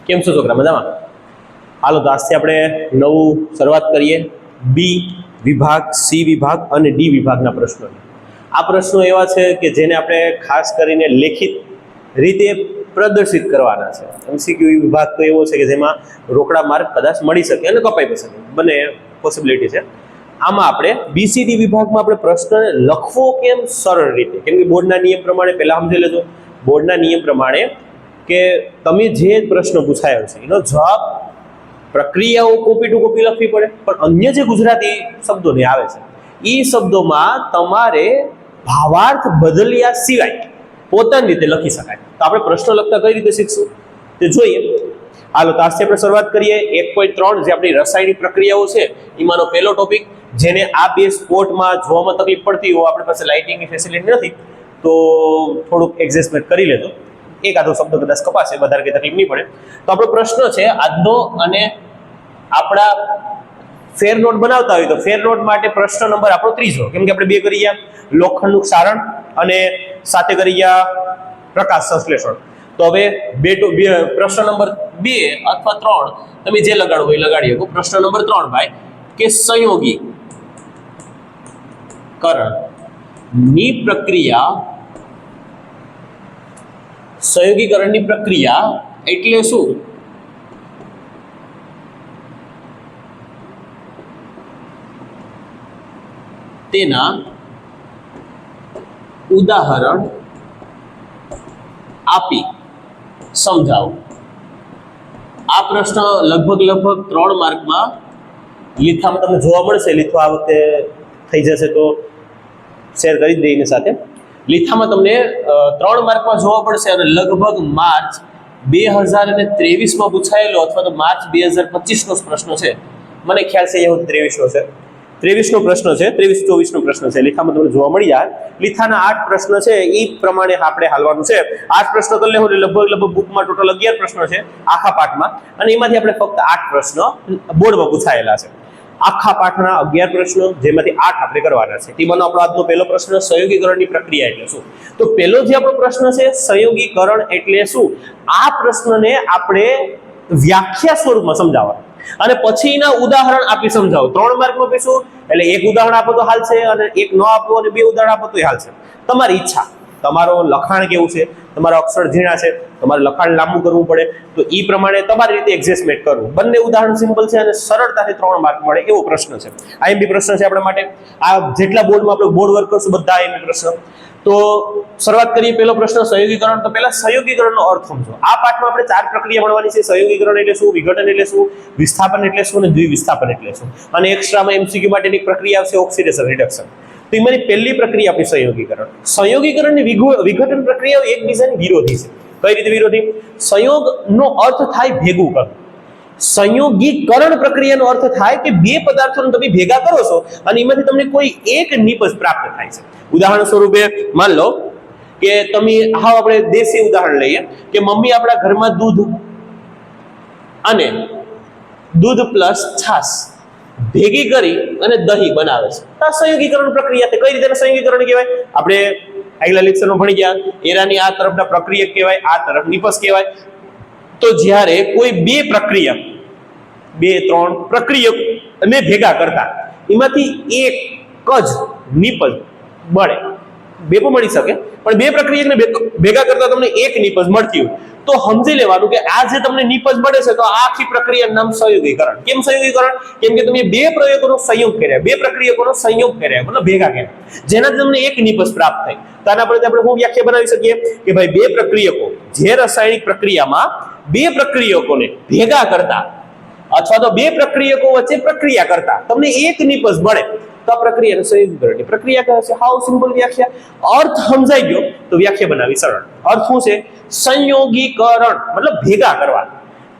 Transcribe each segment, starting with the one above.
કેમ છો છોકરા, મજામાં? હાલો, તો આજથી આપણે નવું શરૂઆત કરીએ. બી વિભાગ, સી વિભાગ અને ડી વિભાગના પ્રશ્નોની. આ પ્રશ્નો એવા છે કે જેને આપણે ખાસ કરીને લેખિત રીતે પ્રદર્શિત કરવાના છે. એમસીક્યુ વિભાગ તો એવો છે કે જેમાં રોકડા માર્ક કદાચ મળી શકે અને કપાઈ પણ શકે, બંને પોસિબિલિટી છે. આમાં આપણે બીસીડી વિભાગમાં આપણે પ્રશ્ન લખવો કેમ સરળ રીતે, કેમ કે બોર્ડના નિયમ પ્રમાણે પહેલા સમજી લેજો. બોર્ડના નિયમ પ્રમાણે કે તમે જે પ્રશ્ન પૂછાયો છે એનો જવાબ પ્રક્રિયાઓ કોપી ટુ કોપી લખવી પડે, પણ અન્ય જે ગુજરાતી શબ્દોને આવે છે એ શબ્દોમાં તમારે ભાવાર્થ બદલ્યા સિવાય પોતાની રીતે લખી શકાય. તો આપણે પ્રશ્ન લખતા કઈ રીતે શીખશું તે જોઈએ. હાલો, તો આજથી આપણે શરૂઆત કરીએ. 1.3 જે આપણી રાસાયણિક પ્રક્રિયાઓ છે એમાંનો પહેલો ટોપિક, જેને આ બે સ્પોર્ટમાં જોવામાં તકલીફ પડતી હોય, આપણી પાસે લાઇટિંગની ફેસિલિટી નથી, તો થોડુંક એડજસ્ટમેન્ટ કરી લેજો. એકાદો શબ્દ કદાચ કપાશે, વધારે કઈ તકલીફ નહીં પડે. તો આપણો પ્રશ્ન છે આજનો, અને આપણા ફેર નોટ બનાવતા હોય તો ફેર નોટ માટે પ્રશ્ન નંબર આપણો 3 કેમ કે આપણે બે કરી ગયા, લોખંડનું સારણ અને સાથે કરી ગયા પ્રકાશ સંશ્લેષણ. તો હવે પ્રશ્ન નંબર 2 અથવા 3 તમે જે લગાડો એ લગાડી શકો. પ્રશ્ન નંબર 3 ભાઈ, કે સંયોગી કરણની પ્રક્રિયા, સંયોગીકરણની પ્રક્રિયા એટલે શું? તેના ઉદાહરણ આપી સમજાવો. આ પ્રશ્ન લગભગ 3 માર્કમાં લીથામાં તમને જોવા મળશે. લીથો આ વખતે થઈ જશે તો શેર કરી દઈએ એની સાથે. લીથામાં તમને 3 માર્કમાં જોવા પડશે અને લગભગ માર્ચ 2023માં પૂછાયેલો અથવા તો માર્ચ 2025નો પ્રશ્ન છે. મને ખ્યાલ છે એવું 23નો છે, 23નો પ્રશ્ન છે, 23-24નો પ્રશ્ન છે. લીથામાં તમને જોવા મળી જાય. લીથાના 8 પ્રશ્ન છે, એ પ્રમાણે આપણે હાલવાનું છે. 8 પ્રશ્ન કરી લેવું એટલે લગભગ બુકમાં ટોટલ 11 પ્રશ્નો છે આખા પાઠમાં, અને એમાંથી આપણે ફક્ત 8 પ્રશ્નો બોર્ડમાં પૂછાયેલા છે. આખા પાઠના 11 પ્રશ્નો, જેમાંથી 8 આપણે કરવાના છે. તેમાંનો આપણો આજનો પહેલો પ્રશ્ન, સંયોગીકરણની પ્રક્રિયા એટલે શું? તો પહેલો જે આપણો પ્રશ્ન છે, સંયોગીકરણ એટલે શું, આ પ્રશ્નને આપણે વ્યાખ્યા સ્વરૂપમાં સમજાવવા અને પછીના ઉદાહરણ આપી સમજાવો. 3 માર્કમાં પીશું એટલે એક ઉદાહરણ આપો તો હાલ છે, અને એક ન આપો અને 2 ઉદાહરણ આપો તો હાલ છે. તમારી ઈચ્છા, તમારો લખાણ કેવું છે, તમારા અક્ષર ઝીણા છે, તમારે લખાણ લાંબુ કરવું પડે તો એ પ્રમાણે તમારી રીતે એડજસ્ટમેન્ટ કરવું. બંને ઉદાહરણ સિમ્પલ છે અને સરળતાથી 3 માર્ક મળે એવો પ્રશ્ન છે. આઈએમપી પ્રશ્ન છે આપણા માટે. આ જેટલા બોર્ડમાં આપણે બોર્ડ વર્ક કરશું બધા આઈએમપી પ્રશ્ન. તો શરૂઆત કરીએ. પહેલો પ્રશ્ન, સંયોગીકરણ. તો પહેલા સંયોગીકરણનો અર્થ સમજો. આ પાઠમાં આપણે 4 પ્રક્રિયા ભણવાની છે. સંયોગીકરણ એટલે શું, વિઘટન એટલે શું, વિસ્થાપન એટલે શું અને દ્વિવિસ્થાપન એટલે શું. અને એક્સ્ટ્રામાં એમસીક્યુ માટેની પ્રક્રિયા આવશે ઓક્સિડેશન રિડક્શન. તો એમાંની પહેલી પ્રક્રિયા આપણી સંયોગીકરણ. સંયોગીકરણની વિઘટન પ્રક્રિયાઓ એકબીજાની વિરોધી છે. કઈ રીતે વિરોધી? સંયોગનો અર્થ થાય ભેગું કરવું. સંયોગીકરણ પ્રક્રિયાનો અર્થ થાય કે બે પદાર્થોને તમે ભેગા કરો છો અને એમાંથી તમને કોઈ એક નિપજ પ્રાપ્ત થાય છે. ઉદાહરણ સ્વરૂપે માન લો કે તમે આપણે દેશી ઉદાહરણ લઈએ કે મમ્મી આપણા ઘરમાં દૂધ પ્લસ છાશ ભેગી કરી અને દહીં બનાવે છે. આ સંયોગીકરણ પ્રક્રિયા છે. કઈ રીતે સંયોગીકરણ કહેવાય? આપણે આગલા લેક્ચરમાં ભણી ગયા. એરાની આ તરફના પ્રક્રિયક કહેવાય, આ તરફ નિપજ કહેવાય. તો જ્યારે કોઈ 2 પ્રક્રિયક 2-3 પ્રક્રિયકને ભેગા કરતા એમાંથી એક જ નિપજ મળે, 2 પણ મળી શકે, પણ 2 પ્રક્રિયકને ભેગા કરતા તમને એક નિપજ મળતી હોય તો સમજી લેવાનું કે આ જે તમને નિપજ મળે છે તો આ આખી પ્રક્રિયાનું નામ સંયોગીકરણ. કેમ સંયોગીકરણ? કેમ કે તમે 2 પ્રયોગોનો સંયોગ કર્યા, 2 પ્રક્રિયકોનો સંયોગ કર્યા, મતલબ ભેગા કર્યા, જેનાથી તમને એક નિપજ પ્રાપ્ત થઈ. તો આના પરથી આપણે શું વ્યાખ્યા બનાવી શકીએ કે ભાઈ 2 પ્રક્રિયકો જે રાસાયણિક પ્રક્રિયામાં 2 પ્રક્રિયકોને ભેગા કરતા અથવા તો 2 પ્રક્રિયકો વચ્ચે પ્રક્રિયા કરતા તમને એક નિપજ મળે તો આ પ્રક્રિયાને સંયોગીકરણની પ્રક્રિયા કહે છે. હાઉ સિમ્પલ વ્યાખ્યા. અર્થ સમજાઈ ગયો તો વ્યાખ્યા બનાવી સરળ. અર્થ શું છે? સંયોગીકરણ મતલબ ભેગા કરવા.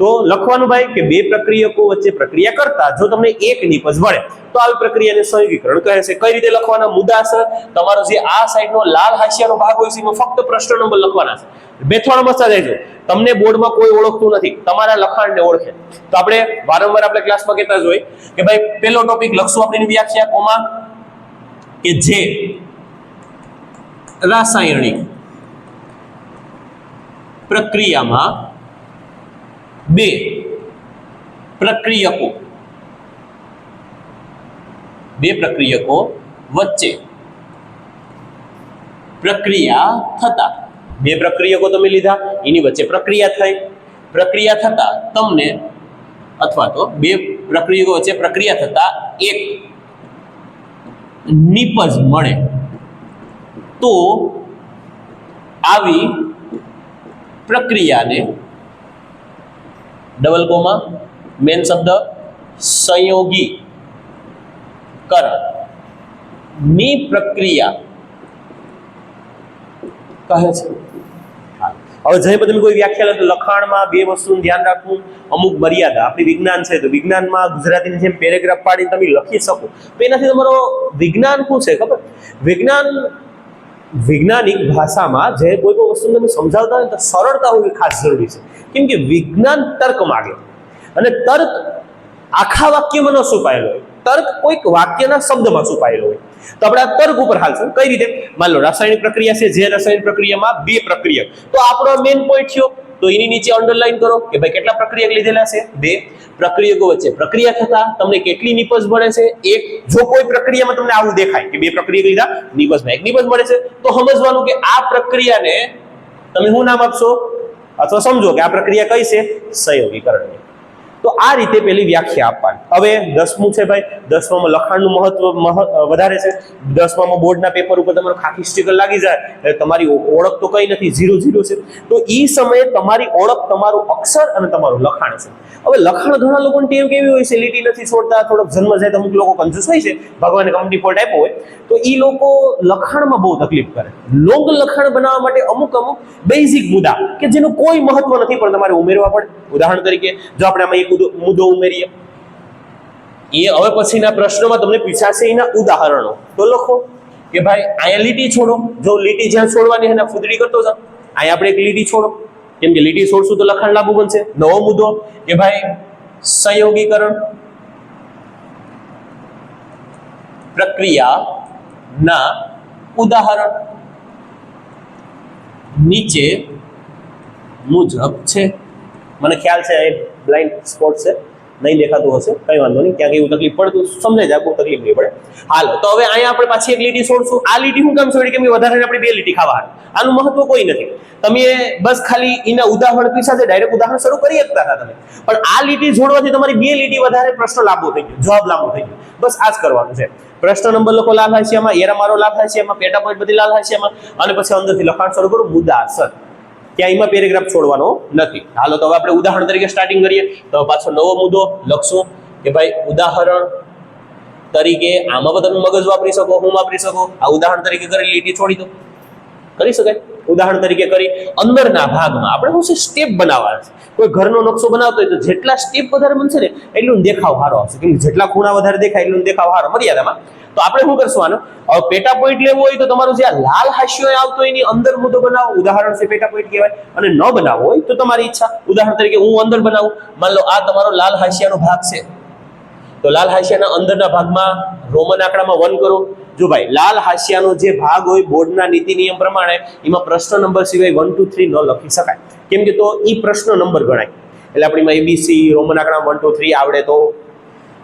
તો લખવાનું ભાઈ કે 2 પ્રક્રિયકો વચ્ચે પ્રક્રિયા કરતા જો તમને એક નિપજ મળે તો આવી પ્રક્રિયાને સંયોગીકરણ કહે છે. કઈ રીતે લખવાના? મુદ્દાસર તમારો જે આ સાઈડનો લાલ હાંસિયાનો ભાગ હોય છે એમાં ફક્ત પ્રશ્ન નંબર લખવાના છે. બેથોડ મસ્તા જાય છે. તમને બોર્ડમાં કોઈ ઓળખતું નથી, તમારા લખાણને ઓળખે. તો આપણે વારંવાર આપણે ક્લાસમાં કહેતા જ હોય કે ભાઈ પહેલો ટોપિક લખશું આપણે વ્યાખ્યા કોમા કે જે રાસાયણિક પ્રક્રિયામાં બે પ્રક્રિયકો વચ્ચે પ્રક્રિયા થતા, બે પ્રક્રિયકો તમે લીધા, એની વચ્ચે પ્રક્રિયા થઈ, પ્રક્રિયા થતા તમને અથવા તો બે પ્રક્રિયકો વચ્ચે પ્રક્રિયા થતા એક નિપજ મળે તો આવી પ્રક્રિયાને ડબલ કોમા મેન શબ્દ સંયોગીકરણ ની પ્રક્રિયા કહે છે. હવે જઈ તમે કોઈ વ્યાખ્યા લો તો લખાણમાં બે વસ્તુનું ધ્યાન રાખવું, અમુક મર્યાદા. આપણી વિજ્ઞાન છે તો વિજ્ઞાનમાં ગુજરાતીની જેમ પેરેગ્રાફ પાડીને તમે લખી શકો તો એનાથી તમારો વિજ્ઞાન શું છે ખબર? વિજ્ઞાન વૈજ્ઞાનિક ભાષામાં જે કોઈ પણ વસ્તુ તમે સમજાવતા હોય તો સરળતા હોવી ખાસ જરૂરી છે. કેમ કે વિજ્ઞાન તર્ક માગે અને તર્ક આખા વાક્યમાં ન છુપાયેલો હોય, તર્ક કોઈક વાક્યના શબ્દમાં છુપાયેલો હોય. તો આપણે આ તર્ક ઉપર હાલશે. કઈ રીતે? માન લો રાસાયણિક પ્રક્રિયા છે, જે રાસાયણિક પ્રક્રિયામાં બે પ્રક્રિયક, તો આપણો મેઇન પોઈન્ટ થયો તો એની નીચે અંડરલાઈન કરો કે ભાઈ કેટલા પ્રક્રિયક લીધેલા છે? બે. પ્રક્રિયકો વચ્ચે પ્રક્રિયા થતા તમને કેટલી નિપજ મળે છે? એક. જો કોઈ પ્રક્રિયામાં તમને આવું દેખાય કે બે પ્રક્રિયક લીધા, નિપજમાં એક નિપજ મળે છે, તો સમજવાનું કે આ પ્રક્રિયાને તમે શું નામ આપશો અથવા સમજો કે આ પ્રક્રિયા કઈ છે? સંયોગીકરણની. તો આ રીતે પેલી વ્યાખ્યા આપવાની. હવે 10મું છે ભાઈ, 10મામાં લખાણનું મહત્વ વધારે છે. 10મામાં બોર્ડના પેપર ઉપર તમારું ખાકી સ્ટીકર લાગી જાય એટલે તમારી ઓળખ તો કઈ નથી, 0 છે. તો એ સમયે તમારી ઓળખ તમારું અક્ષર અને તમારું લખાણ છે. હવે લખાણ ઘણા લોકોની ટેવ કેવી હોય છે, લીટી નથી છોડતા, થોડોક જન્મ જાય તો અમુક લોકો કંજૂસ હોય છે, ભગવાને કંપની ફોલ્ટ આપ્યો હોય તો એ લોકો લખાણમાં બહુ તકલીફ કરે. લોંગ લખાણ બનાવવા માટે અમુક બેઝિક મુદ્દા કે જેનું કોઈ મહત્વ નથી પણ તમારે ઉમેરવા પડે. ઉદાહરણ તરીકે જો આપણે આમાં એક મુદ્દો ઉમેરીએ, એ હવે પછીના પ્રશ્નોમાં તમને પૂછાશે એના ઉદાહરણો, તો લખો કે ભાઈ અહીંયા લીટી છોડો. જો લીટી જ્યાં છોડવાની એના ફૂદડી કરતો જાવ, અહીંયા આપણે એક લીટી છોડો, કેમ કે લીટી છોડશું તો લખાણ લાંબુ બનશે. નવો મુદ્દો કે ભાઈ સંયોગીકરણ પ્રક્રિયાના ઉદાહરણ નીચે મુજબ છે. મને ખ્યાલ છે એ બ્લાઇન્ડ સ્પોટ છે, નહીં દેખાતું હશે, કઈ વાંધો નહીં, ક્યાંક એવું તકલીફ પડતું સમજાય જાય, બહુ તકલીફ નહીં પડે. હાલો તો હવે અહીંયા આપણે પાછી એક લીટી છોડશું. આ લીટી શું કામ છોડી? કેમ કે વધારે આપણે બે લીટી ખાવા, આનું મહત્વ કોઈ નથી. તમે બસ ખાલી એના ઉદાહરણ પીછા છે, ડાયરેક્ટ ઉદાહરણ શરૂ કરી શકતા હતા તમે, પણ આ લીટી જોડવાથી તમારી બે લીટી વધારે પ્રશ્ન લાંબો થઈ ગયો, જવાબ લાંબો થઈ ગયો. બસ આ જ કરવાનું છે. પ્રશ્ન નંબર લખો લાલ હાંસિયામાં, એરા મારો લાલ હાંસિયામાં, પેટા પોઈન્ટ બધી લાલ હાંસિયામાં, અને પછી અંદરથી લખાણ શરૂ કરો મુદ્દા સર. ત્યાં એમાં પેરેગ્રાફ છોડવાનો નથી. હાલો તો હવે આપણે ઉદાહરણ તરીકે સ્ટાર્ટિંગ કરીએ. તો પાછો નવો મુદ્દો લખશું કે ભાઈ ઉદાહરણ તરીકે, આમાં પણ તમે મગજ વાપરી શકો, હું વાપરી શકો. આ ઉદાહરણ તરીકે કરી લીટી છોડી દો, કરી શકાય. ઉદાહરણ તરીકે કરી અંદરના ભાગમાં આપણે શું છે સ્ટેપ બનાવવાના છે. કોઈ ઘરનો નકશો બનાવતો હોય તો જેટલા સ્ટેપ વધારે બનશે ને એટલું દેખાવ સારો આવશે, કેમ કે જેટલા ખૂણા વધારે દેખાય એટલું દેખાવ સારો મર્યાદામાં. તો આપણે શું કરશું આનો? હવે પેટા પોઈન્ટ લેવું હોય તો તમારું જે આ લાલ હાંસિયો આવતો હોય એની અંદર મુદ્દો બનાવો, ઉદાહરણ છે પેટા પોઈન્ટ કહેવાય. અને ન બનાવવો હોય તો તમારી ઈચ્છા. ઉદાહરણ તરીકે હું અંદર બનાવું. માન લો આ તમારો લાલ હાંસિયાનો ભાગ છે, તો લાલ હાંસિયાના અંદરના ભાગમાં રોમન આંકડામાં 1 કરો. જો ભાઈ લાલ હાંસિયાનો જે ભાગ હોય બોર્ડના નીતિ નિયમ પ્રમાણે એમાં પ્રશ્ન નંબર સિવાય 1 2 3 ન લખી શકાય, કેમ કે તો એ પ્રશ્ન નંબર ગણાય. એટલે આપણીમાં એબીસી રોમન આંકડામાં 1 2 3 આવડે તો,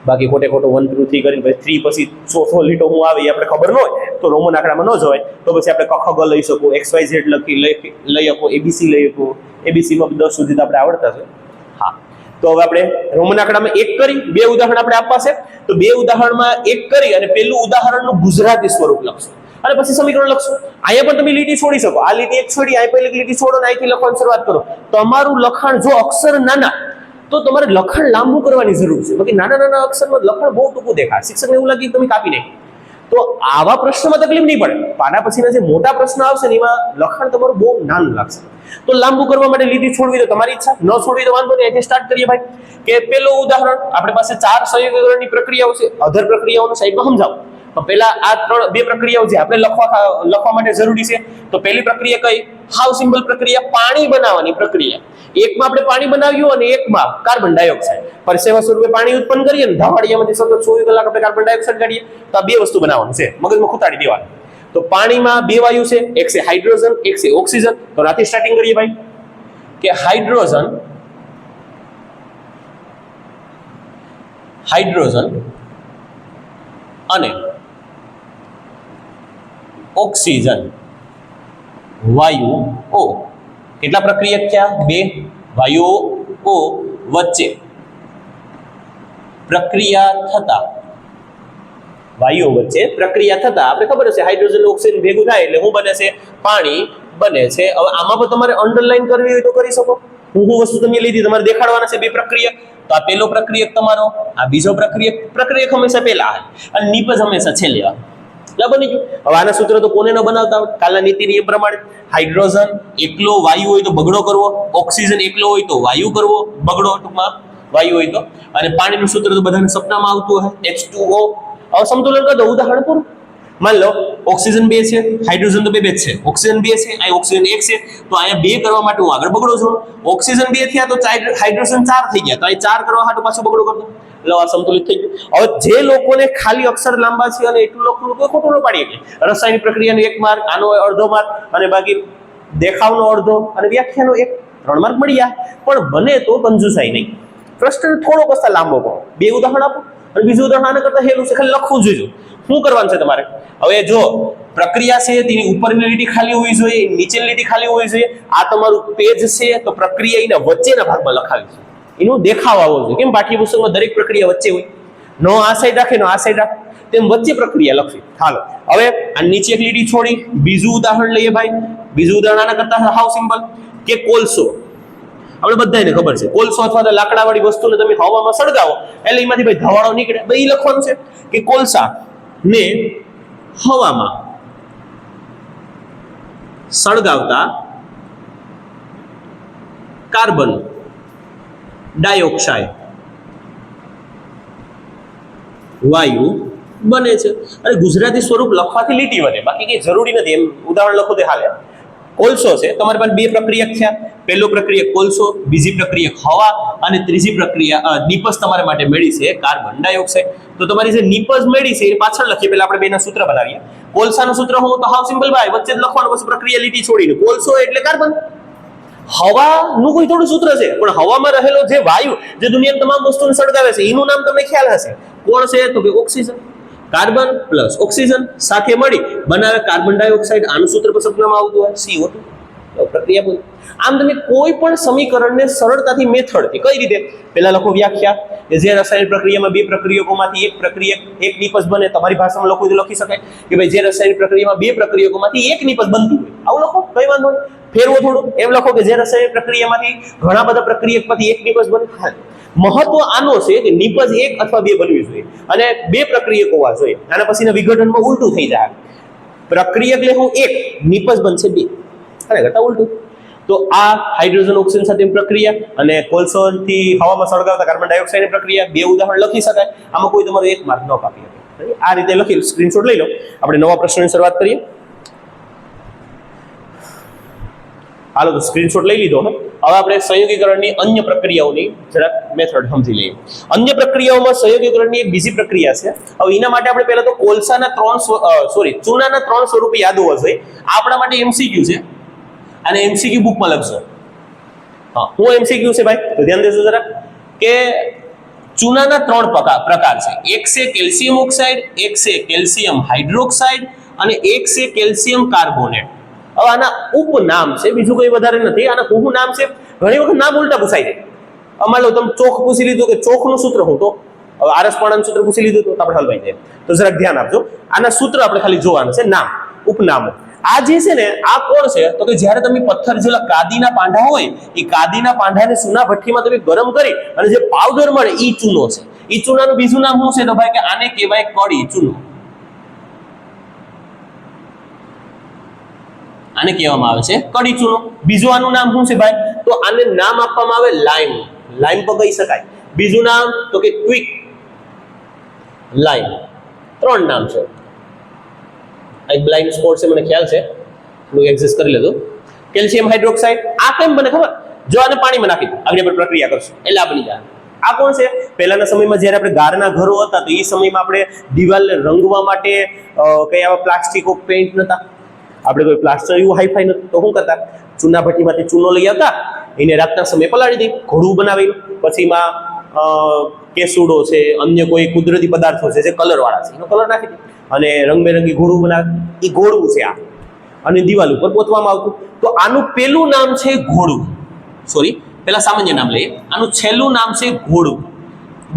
બાકી ખોટે ખોટો 1 2 3 કરીને પછી 3 પછી ચોથો લીટો હું આવે આપણે ખબર ન હોય તો રોમન આંકડામાં ન જવાય. તો પછી આપણે ક ખ ગ લઈ શકો, XYZ લઈ શકો, એબીસી લઈ શકો. એબીસીમાં 10 સુધી તો આપણે આવડતા છે. હા, તો હવે આપણે રોમન આંકડામાં 1 કરી, 2 ઉદાહરણ આપણે આપવા છે. તો 2 ઉદાહરણમાં 1 કરી અને પહેલું ઉદાહરણનું ગુજરાતી સ્વરૂપ લખશું અને પછી સમીકરણ લખશું. અહીંયા પણ તમે લીટી છોડી શકો. આ લીટી 1 છોડી, અહીં પહેલી લીટી છોડો ને અહીંથી લખવાની શરૂઆત કરો. તમારું લખાણ જો અક્ષર નાના તો તમારે લખાણ લાંબુ કરવાની જરૂર છે, બાકી નાના નાના અક્ષરમાં લખાણ બહુ ટૂંકું દેખાય, શિક્ષકને એવું લાગે કે તમે કાપી નાખી. તો આવા પ્રશ્નમાં તકલીફ નહીં પડે. આના પછીના જે મોટા પ્રશ્ન આવશે ને એમાં લખાણ તમારું બહુ નાનું લાગશે. તો લાંબુ કરવા માટે લીટી છોડવી તો તમારી ઈચ્છા, ન છોડવી તો વાંધો નહીં. અહીંથી સ્ટાર્ટ કરીએ ભાઈ કે પેલું ઉદાહરણ આપણી પાસે 4 સંયોગીકરણની પ્રક્રિયાઓ છે. અધર પ્રક્રિયાઓનો સાઈડમાં સમજાવો. તો પહેલા આ 2 પ્રક્રિયાઓ છે આપણે લખવા માટે જરૂરી છે. તો પહેલી પ્રક્રિયા કઈ? હાવ સિમ્પલ પ્રક્રિયા, પાણી બનાવવાની પ્રક્રિયા. એકમાં આપણે પાણી બનાવ્યું અને એકમાં કાર્બન ડાયોક્સાઇડ પરસેવા સ્વરૂપે પાણી ઉત્પન્ન કરીએ ને ધાવાડિયામાંથી સતત 24 કલાક આપણે કાર્બન ડાયોક્સાઇડ કાઢીએ. તો આ 2 વસ્તુ બનાવવાનું છે, મગજમાં ખૂતાડી દેવાનું. તો પાણીમાં 2 વાયુ છે, એક છે હાઇડ્રોજન, એક છે ઓક્સિજન. તો રાતે સ્ટાર્ટિંગ કરીએ ભાઈ કે હાઇડ્રોજન હાઇડ્રોજન અને ઓક્સિજન વાયુઓ કેટલા પ્રક્રિયક થયા? બે. વાયુઓ વચ્ચે પ્રક્રિયા થતા આપણે ખબર હશે હાઇડ્રોજન ઓક્સિજન ભેગું થાય એટલે શું બને છે? પાણી બને છે. હવે આમાં પણ તમારે અંડરલાઈન કરવી હોય તો કરી શકો. હું વસ્તુ તમે લીધી તમારે દેખાડવાના છે બે પ્રક્રિયક. તો આ પહેલો પ્રક્રિયક તમારો, આ બીજો પ્રક્રિયક હંમેશા પહેલા આવે અને નિપજ હંમેશા છેલ્લે આવે. બની ગયું. હવે આના સૂત્ર તો કોને ન બનાવતા આવડે? કાલના નીતિ નિયમ પ્રમાણે હાઇડ્રોજન એકલો વાયુ હોય તો બગડો કરવો, ઓક્સિજન એકલો હોય તો વાયુ કરવો બગડો, ટૂંકમાં વાયુ હોય તો. અને પાણીનું સૂત્ર તો બધાને સપનામાં આવતું હોય, H2O. હવે સમતુલન કરી દો. ઉદાહરણ પૂરું. માન લો ઓક્સિજન 2 છે, હાઇડ્રોજન તો બે જ છે. ઓક્સિજન 2 છે, અહીં ઓક્સિજન 1 છે, તો અહીંયા 2 કરવા માટે હું આગળ બગડો છું. ઓક્સિજન 2 થયા તો હાઇડ્રોજન 4 થઈ ગયા, તો અહીં 4 કરવા માટે પાછું બગડો કરતો. એટલે આ સંતુલિત થઈ ગયું. હવે જે લોકોને ખાલી અક્ષર લાંબા છે અને એટલું લખવું તો ખોટું ન પાડીએ. રસાયણિક પ્રક્રિયાનો 1 માર્ક, આનો અડધો માર્ક, અને બાકી દેખાવનો અડધો અને વ્યાખ્યાનો 1, 3 માર્ક મળી ગયા. પણ બને તો કંજુસાઈ નહીં. પ્રશ્ન થોડો કસ્તા લાંબો કરો. 2 ઉદાહરણ આપો અને બીજું ઉદાહરણ આના કરતા હેલું છે, ખાલી લખવું જોઈએ. શું કરવાનું છે તમારે? હવે જો પ્રક્રિયા છે તેની ઉપરની લીટી ખાલી હોવી જોઈએ, નીચેની લીટી ખાલી હોવી જોઈએ. આ તમારું પેજ છે તો પ્રક્રિયા એના વચ્ચેના ભાગમાં લખાવી છે. એનો દેખાવ આવવો જોઈએ. કેમ પાઠ્યપુસ્તકમાં દરેક પ્રક્રિયા વચ્ચે હોય, નો આ સાઈડ રાખે નો આ સાઈડ રાખે, તેમ વચ્ચે પ્રક્રિયા લખવી. હાલો હવે આ નીચે એક લીટી છોડી બીજું ઉદાહરણ લઈએ ભાઈ. બીજું ઉદાહરણ આના કરતા હાવ સિમ્પલ કે કોલસો. આપણે બધાને ખબર છે કોલસો અથવા તો લાકડાવાળી વસ્તુને તમે હવામાં સળગાવો એટલે એમાંથી ભાઈ ધવાળો નીકળે. ભાઈ એ લખવાનું છે કે કોલસા ને હવામાં સળગાવતા કાર્બન ડાયોક્સાઇડ વાયુ બને છે. અને ગુજરાતી સ્વરૂપ લખવાથી લીટી વધે, બાકી કઈ જરૂરી નથી. એમ ઉદાહરણ લખો તે હાલે. કોલસો છે, તમારી પાસે 2 પ્રક્રિયક થયા. પહેલો પ્રક્રિયક કોલસો, બીજી પ્રક્રિયક હવા, અને ત્રીજી પ્રક્રિયા નિપજ તમારા માટે મળી છે કાર્બન ડાયોક્સાઇડ. તો તમારી જે નિપજ મળી છે એ પાછળ લખીએ, પહેલા આપણે બેના સૂત્ર બનાવીએ. કોલસાનું સૂત્ર હું તો હાવ સિમ્પલ ભાઈ, વચ્ચે જ લખવાનું, પછી પ્રક્રિયા લીટી છોડીને. કોલસો એટલે કાર્બન. હવાનું કોઈ થોડું સૂત્ર છે, પણ હવામાં રહેલો જે વાયુ જે દુનિયાની તમામ વસ્તુને સળગાવે છે એનું નામ તમને ખ્યાલ હશે. કોણ છે? તો કે ઓક્સિજન. કાર્બન પ્લસ ઓક્સિજન સાથે મળી બનાવે કાર્બન ડાયોક્સાઇડ. આનું સૂત્ર પર સપ્લાયમાં આવતું હોય CO2. પ્રક્રિયા બોલ. આમ તમે કોઈ પણ સમીકરણને સરળતાથી મેથડથી કઈ રીતે પહેલા લખો વ્યાખ્યા કે જે રસાયણિક પ્રક્રિયામાં 2 પ્રક્રિયકોમાંથી એક નિપજ બને. તમારી ભાષામાં લખો તો લખી શકાય કે ભાઈ જે રસાયણિક પ્રક્રિયામાં 2 પ્રક્રિયકોમાંથી એક નિપજ બનતી હોય, આવું લખો, કઈ વાંધો નહીં. ફેરવો થોડું, એમ લખો કે જે રસાયણિક પ્રક્રિયામાંથી ઘણા બધા પ્રક્રિયકમાંથી એક નિપજ બને. મહત્વ આનો છે કે નિપજ 1 અથવા 2 બનવી જોઈએ અને 2 પ્રક્રિયક હોવા જોઈએ. આના પછીના વિઘટનમાં ઉલટું થઈ જાય. પ્રક્રિયક લેખું 1, નિપજ બનશે 2, અને કરતા ઉલટું. તો આ હાઇડ્રોજન ઓક્સિજન સાથેની પ્રક્રિયા અને કોલસોથી હવામાં સળગાવતા કાર્બન ડાયોક્સાઇડની પ્રક્રિયા 2 ઉદાહરણ લખી શકાય. આમાં કોઈ તમારો 1 માર્ક ન કાપી શકે. આ રીતે લખી સ્ક્રીનશોટ લઈ લો. આપણે નવા પ્રશ્નની શરૂઆત કરીએ. હાલો તો સ્ક્રીનશોટ લઈ લીધો. હવે આપણે સંયોગીકરણની અન્ય પ્રક્રિયાઓની જરાક મેથડ સમજી લઈએ. અન્ય પ્રક્રિયાઓમાં સંયોગીકરણની એક બીજી પ્રક્રિયા છે. હવે એના માટે આપણે પહેલા તો કોલસાના ચૂનાના 3 સ્વરૂપે યાદ હોવા જોઈએ. આપણા માટે MCQ છે અને MCQ બુકમાં લખજો. હા, હું MCQ છે ભાઈ, તો ધ્યાન દેજો જરા કે ચૂનાના 3 પ્રકાર છે. એક છે કેલ્શિયમ ઓક્સાઇડ, એક છે કેલ્શિયમ હાઇડ્રોક્સાઇડ અને એક છે કેલ્શિયમ કાર્બોનેટ. હવે આના ઉપનામ છે, બીજું કઈ વધારે નથી. આના શું નામ છે? ઘણી વખત નામ ઉલટા પૂછાય છે. અમારે તમે ચોક પૂછી લીધું કે ચોકનું સૂત્ર હું તો હવે આરસપાણાનું સૂત્ર પૂછી લીધું તો આપણે હલવાઈ જાય. તો જરાક ધ્યાન આપજો. આના સૂત્ર આપણે ખાલી જોવાના છે, નામ ઉપનામો. આ જે છે ને આ કોણ છે? તો કે જ્યારે તમે પથ્થર જેલા કાદીના પાંડા હોય એ કાદીના પાંડાને ચૂના ભઠ્ઠીમાં તમે ગરમ કરી અને જે પાવડર મળે એ ચૂનો છે. એ ચૂનાનું બીજું નામ શું છે? તો ભાઈ કે આને કહેવાય કડી ચૂનો. આને કહેવામાં આવે છે કડી ચૂનો. બીજું આનું નામ શું છે ભાઈ? તો આને નામ આપવામાં આવે લાઈમ. લાઈમ પર કહી શકાય. બીજું નામ તો કે ક્વિક લાઈમ. 3 નામ છે. એક બ્લાઇન્ડ સ્પોટ છે, મને ખ્યાલ છે, હું એક્ઝિસ્ટ કરી લેતો. કેલ્શિયમ હાઇડ્રોક્સાઇડ આ કેમ બને ખબર? જો આને પાણીમાં નાખી આગળ આપણે પ્રક્રિયા કરશું એટલે આ બની જાય. આ કોણ છે? પહેલાના સમયમાં જ્યારે આપણે ગારના ઘરો હતા તો એ સમયમાં આપણે દિવાલને રંગવા માટે કઈ આવા પ્લાસ્ટિક પેઇન્ટ નતા, આપણે કોઈ પ્લાસ્ટર એવું હાઈફાઈ નતું, તો શું કરતા? ચૂના ભઠ્ઠીમાંથી ચૂનો લઈ આવતા, એને રાતના સમયે પલાળી દઈ, ઘોડું બનાવેલું, પછી એમાં કેસુડો છે, અન્ય કોઈ કુદરતી પદાર્થો છે જે કલર વાળા છે, એનો કલર નાખી દે અને રંગબેરંગી ઘોડું બનાવે. એ ઘોડું છે આ, અને દિવાલ ઉપર પોતવામાં આવતું. તો આનું પેલું નામ છે ઘોડું. સોરી, પેલા સામાન્ય નામ લઈએ. આનું છેલ્લું નામ છે ઘોડું.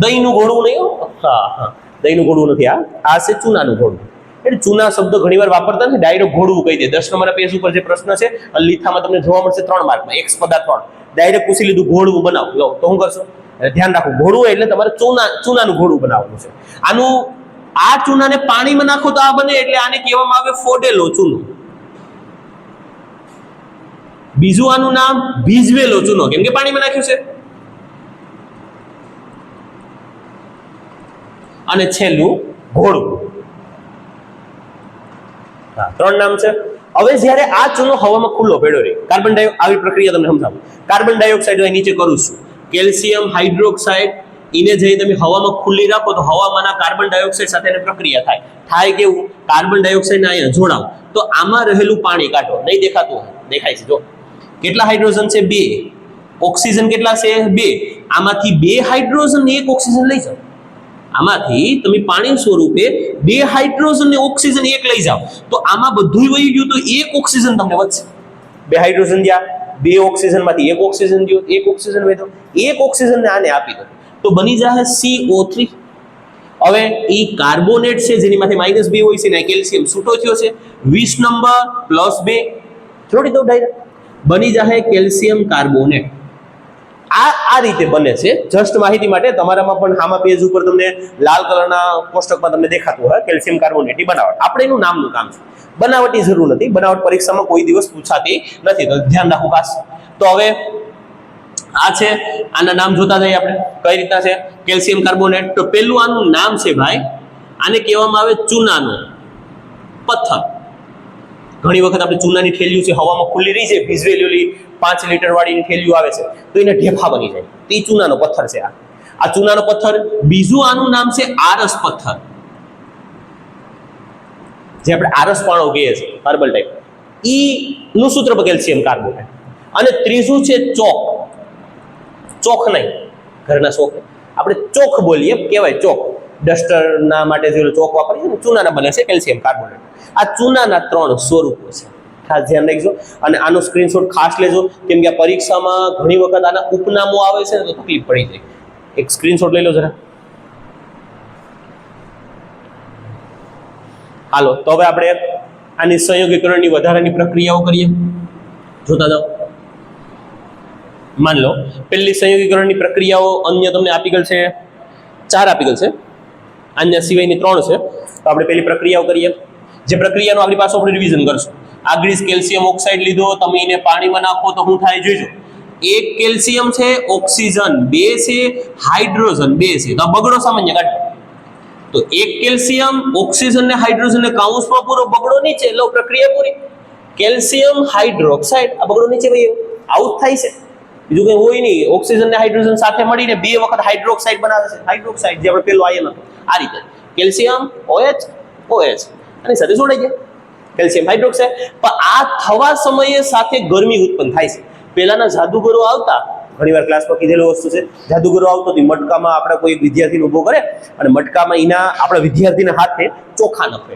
દહીંનું ઘોડું નહીં હો. હા, દહીંનું ઘોડું નથી. આ છે ચૂનાનું ઘોડું. એટલે ચૂના શબ્દ ઘણીવાર વાપરતા નથી, ડાયરેક્ટ ઘોડું કહી દે. 10 નંબરના પેજ ઉપર જે પ્રશ્ન છે લીથામાં તમને જોવા મળશે 3 માર્કમાં, એક સ્પર્ધા 3, ડાયરેક્ટ પૂછી લીધું ઘોડું બનાવો. લો તો શું કરશો? ધ્યાન રાખો, ઘોડું એટલે તમારે ચૂનાનું ઘોડું બનાવવાનું છે. આનું આ ચૂનાને પાણીમાં નાખો તો આ બને, એટલે આને કહેવામાં આવે ફોડેલો ચૂનો. બીજું આનું નામ ભીજવેલો ચૂનો, કેમ કે પાણીમાં નાખ્યું છે. અને છેલ્લું ઘોડું. 3 નામ છે. હવે જ્યારે આ ચૂનો હવામાં ખુલ્લો પડ્યો રહે, કાર્બન આવી પ્રક્રિયા તમને સમજાવું. કાર્બન ડાયોક્સાઇડ નીચે કરું છું, કેલ્શિયમ હાઇડ્રોક્સાઇડ એને જઈ તમે હવામાં ખુલ્લી રાખો તો હવામાંના કાર્બન ડાયોક્સાઇડ સાથે પ્રક્રિયા થાય કેવું? કાર્બન ડાયોક્સાઇડને અહીંયા જોડાવો તો આમાં રહેલું પાણી કાઢો. નહીં દેખાતું? દેખાય છે. જો કેટલા હાઇડ્રોજન છે? 2. ઓક્સિજન કેટલા છે? 2. આમાંથી 2 હાઇડ્રોજન ને 1 ઓક્સિજન લઈ જાઓ. આમાંથી તમે પાણી સ્વરૂપે 2 હાઇડ્રોજન ને ઓક્સિજન 1 લઈ જાઓ તો આમાં બધું વહી ગયું તો 1 ઓક્સિજન તમને વધશે. 2 હાઇડ્રોજન ગયા, 2 ઓક્સિજન માંથી 1 ઓક્સિજન ગયો, 1 ઓક્સિજન વધ્યો, 1 ઓક્સિજન ને આને આપી દો તો બની જાય CO3. હવે એ કાર્બોનેટ છે જેની માથે -2 હોય છે ને કેલ્શિયમ છૂટો થયો છે, 20 નંબર +2 જોડી દો ડાયરેક્ટ, બની જાય કેલ્શિયમ કાર્બોનેટ. આ રીતે બને છે. જસ્ટ માહિતી માટે તમારામાં પણ આમાં પેજ ઉપર તમને લાલ કલરના કોષ્ટકમાં તમને દેખાતું હોય કેલ્શિયમ કાર્બોનેટની બનાવટ. આપણે એનું નામનું કામ છે, બનાવટની જરૂર નથી. બનાવટ પરીક્ષામાં કોઈ દિવસ પૂછાતી નથી, તો ધ્યાન રાખવું ખાસ. તો હવે આ છે, આના નામ જોતા જઈએ આપણે કઈ રીતના છે કેલ્શિયમ કાર્બોનેટ. તો પેલું આનું નામ છે ભાઈ, આને કહેવામાં આવે ચૂનાનો પથ્થર. ઘણી વખત આપણે ચૂનાની થેલીઓ છે હવામાં ખુલ્લી રહી છે, ભીજવેલી 5 લીટર વાળીની થેલીઓ આવે છે તો એને ઢેફા બની જાય, તે ચૂનાનો પથ્થર છે. આ ચૂનાનો પથ્થર. બીજું આનું નામ છે આરસ પથ્થર, જે આપણે આરસ પાણો કહીએ છીએ, માર્બલ ટાઈપ. ઈ નું સૂત્ર કેલ્શિયમ કાર્બોનેટ. અને ત્રીજું છે ચોક. ચોક નહીં, ઘરના ચોક આપણે ચોક બોલીએ, કહેવાય ચોક. ડસ્ટરના માટે જે ચોક વાપરીએ છીએ ચૂનાના બને છે કેલ્શિયમ કાર્બોનેટ. આ ચૂનાના 3 સ્વરૂપો છે, ખાસ ધ્યાન રાખજો. અને આનો સ્ક્રીનશોટ ખાસ લેજો, કેમ કે આ પરીક્ષામાં ઘણી વખત આના ઉપનામો આવે છે ને તો તકલીફ પડી જાય. એક સ્ક્રીનશોટ લઈ લો જરા. હાલો, તો હવે આપણે આની સંયોગીકરણની વધારાની પ્રક્રિયાઓ કરીએ. જોતા જાઓ. માન લો પહેલી સંયોગીકરણની પ્રક્રિયાઓ અન્ય તમને આપી ગયેલ છે, 4 આપી ગયેલ છે, અન્ય સિવાયની 3 છે. તો આપણે પહેલી પ્રક્રિયાઓ કરીએ. જે પ્રક્રિયાનું આપણી પાસે આપણે રિવિઝન કરશું. આગળ કેલ્શિયમ ઓક્સાઇડ લીધો, તમે એને પાણીમાં નાખો તો શું થાય જોઈજો. 1 કેલ્શિયમ છે, ઓક્સિજન 2 છે, હાઇડ્રોજન 2 છે. તો બગડો સામાન્ય કાઢો. તો 1 કેલ્શિયમ, ઓક્સિજન ને હાઇડ્રોજન ને કાઉન્સમાં પૂરો, બગડો નીચે, લો પ્રક્રિયા પૂરી. કેલ્શિયમ હાઇડ્રોક્સાઇડ, આ બગડો નીચે ભાઈ આવું થાય છે. બીજું કંઈ હોય નહીં. ઓક્સિજન ને હાઇડ્રોજન સાથે મળીને 2 વખત હાઇડ્રોક્સાઇડ બનાવે છે. હાઇડ્રોક્સાઇડ જે આપણે પેલો આયન હતો આ રીતે કેલ્શિયમ OH આની સાથે જોડાઈ જાય કેલ્શિયમ હાઇડ્રોક્સાઇડ. પણ આ થવા સમયે સાથે ગરમી ઉત્પન્ન થાય છે. પહેલાના જાદુગરો આવતા, ઘણીવાર ક્લાસમાં કીધેલું વસ્તુ છે, જાદુગરો આવતો હતી મટકામાં આપણા કોઈ વિદ્યાર્થીને ઊભો કરે અને મટકામાં એના આપણા વિદ્યાર્થીના હાથે ચોખા નખે.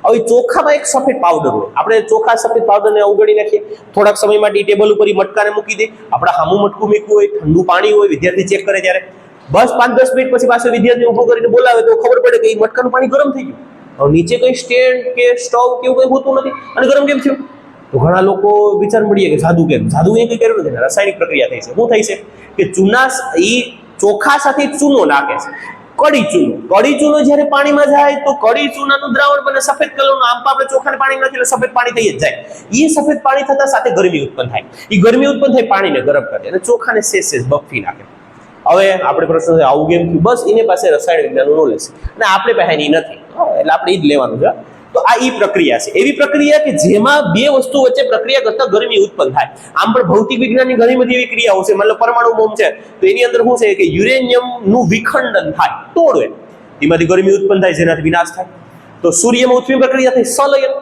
હવે ચોખામાં એક સફેદ પાવડર હોય, આપણે ચોખા સફેદ પાવડરને ઉગાડી નાખીએ, થોડાક સમય માટે ટેબલ ઉપર મટકાને મૂકી દે, આપણા સામું મટકું મૂક્યું હોય, ઠંડુ પાણી હોય, વિદ્યાર્થી ચેક કરે ત્યારે બસ 5-10 મિનિટ પછી પાછો વિદ્યાર્થી ઊભો કરીને બોલાવે તો ખબર પડે કે એ મટકાનું પાણી ગરમ થઈ ગયું. હવે નીચે કઈ સ્ટેન્ડ કે સ્ટવ કે એવું કઈ હોતું નથી અને ગરમ કેમ થયું? તો ઘણા લોકો વિચાર મળીએ કે જાદુ કેમ? જાદુ એ કઈ કર્યું નથી, રાસાયણિક પ્રક્રિયા થઈ છે. શું થઈ છે કે ચૂના એ ચોખા સાથે ચૂનો નાખે છે, કડી ચૂનો. કડી ચૂનો જ્યારે પાણીમાં જાય તો કડી ચૂનાનું દ્રાવણ બને સફેદ કલરનું. આમ તો આપણે ચોખાને પાણી નાખીએ એટલે સફેદ પાણી થઈ જ જાય. એ સફેદ પાણી થતા સાથે ગરમી ઉત્પન્ન થાય. એ ગરમી ઉત્પન્ન થાય, પાણીને ગરમ કરે અને ચોખાને સેજ બફી નાખે. હવે આપણે પ્રશ્ન છે આવું કેમ થયું? બસ એની પાસે રસાયણ વિજ્ઞાનનું નોલેજ છે અને આપણે પાસે એની નથી, એટલે આપણે એ જ લેવાનું છે. તો આ ઈ પ્રક્રિયા છે, એવી પ્રક્રિયા કે જેમાં 2 વસ્તુ વચ્ચે પ્રક્રિયા કરતા ગરમી ઉત્પન્ન થાય. આમ પણ ભૌતિક વિજ્ઞાનની ઘણી બધી એવી ક્રિયાઓ છે, મતલબ પરમાણુ બોમ્બ છે તો એની અંદર શું છે કે યુરેનિયમનું વિખંડન થાય, તોડવે, એમાંથી ગરમી ઉત્પન્ન થાય જેનાથી વિનાશ થાય. તો સૂર્યમાં ઉત્પન્ન પ્રક્રિયા થઈ સંલયન,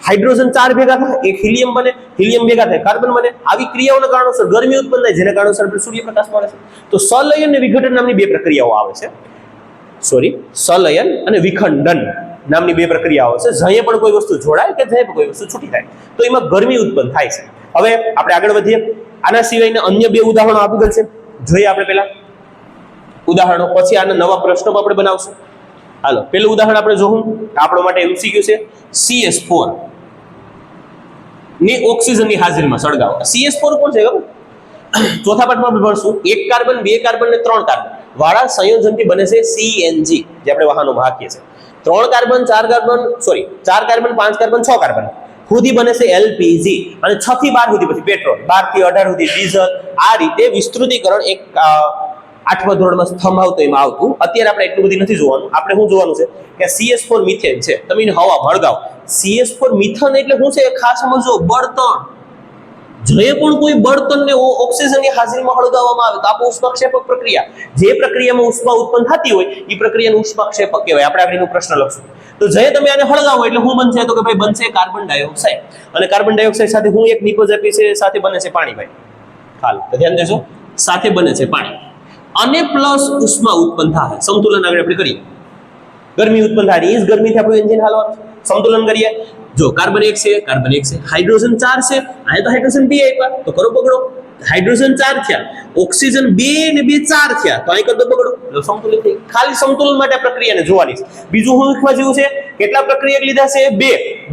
હાઇડ્રોજન 4 ભેગા થાય, એક હિલિયમ બને, હિલિયમ ભેગા થાય કાર્બન બને. આવી ક્રિયાઓના કારણોસર ગરમી ઉત્પન્ન થાય, જેના કારણોસર આપણે સૂર્યપ્રકાશ મળે છે. તો સલયન અને વિઘટન નામની બે પ્રક્રિયાઓ આવે છે. સલયન અને વિખંડન નામની બે પ્રક્રિયાઓ છે. જઈએ પણ કોઈ વસ્તુ જોડાય કે જઈએ પણ કોઈ વસ્તુ છૂટી થાય તો એમાં ગરમી ઉત્પન્ન થાય છે. હવે આપણે આગળ વધીએ. આના સિવાયના અન્ય બે ઉદાહરણો આપેલ છે, જોઈએ આપણે પહેલા ઉદાહરણો, પછી આના નવા પ્રશ્નો આપણે બનાવશું. હાલો, પેલું ઉદાહરણ આપણે જોવું, આપણો માટે MCQ છે. CS4 ને ઓક્સિજનની હાજરીમાં સળગાવો. CS4 કોણ છે ખબર? ચોથા પાઠમાં આપણે ભણશું. 1 કાર્બન 2 કાર્બન ને 3 કાર્બન વાળા સંયોજનથી બને છે CNG, જે આપણે વાહનોમાં હાકીએ છીએ. 3 carbon 4 carbon 4 carbon 5 carbon 6 carbon સુધી બને છે LPG, અને 6 થી 12 સુધી પછી પેટ્રોલ, 12 થી 18 સુધી ડીઝલ. આ રીતે વિસ્તૃતીકરણ એક 8મા ધોરણમાં સ્તંભ આવતો એમાં આવતું. અત્યારે આપણે એટલું બધી નથી જોવાનું. આપણે શું જોવાનું છે કે CS4 મિથેન છે, તમે એને હવા ભળગાવો. CS4 મિથેન એટલે શું છે ખાસ સમજો, બળતણ. જે પણ કોઈ બળતણને ઓક્સિજનની હાજરીમાં હળગાવવામાં આવે તો આ ઉષ્માક્ષેપક પ્રક્રિયા, જે પ્રક્રિયામાં ઉષ્મા ઉત્પન્ન થતી હોય એ પ્રક્રિયાને ઉષ્માક્ષેપક કહેવાય. આપણે આગળનો પ્રશ્ન લખશું. તો જે તમે આને હળગાવો એટલે શું બનશે, તો કે ભાઈ બનશે કાર્બન ડાયોક્સાઇડ, અને કાર્બન ડાયોક્સાઇડ સાથે હું એક નિકોઝ આપી છે, સાથે બને છે પાણી. ભાઈ હાલ તો ધ્યાન દેજો, સાથે બને છે પાણી અને પ્લસ ઉષ્મા ઉત્પન્ન થાય. સંતુલન આગળ આપણે કરીએ. ગરમી ઉત્પન્ન થાય, એ જ ગરમીથી આપણું એન્જિન હાલવાનું. સંતુલન કરીએ. જો કાર્બન 1 છે, કાર્બન 1 છે, હાઇડ્રોજન 4 છે, આ તો હાઇડ્રોજન 2 આપ્યા, તો કરો પકડો. હાઇડ્રોજન 4 થયા, ઓક્સિજન 2 ને 2 4 થયા, તો અહીં કરતો પકડો, સંતુલિત થઈ. ખાલી સંતુલન માટે પ્રક્રિયાને જોવાની છે. બીજું શું લખવા જેવું છે? કેટલા પ્રક્રિયા લીધા છે?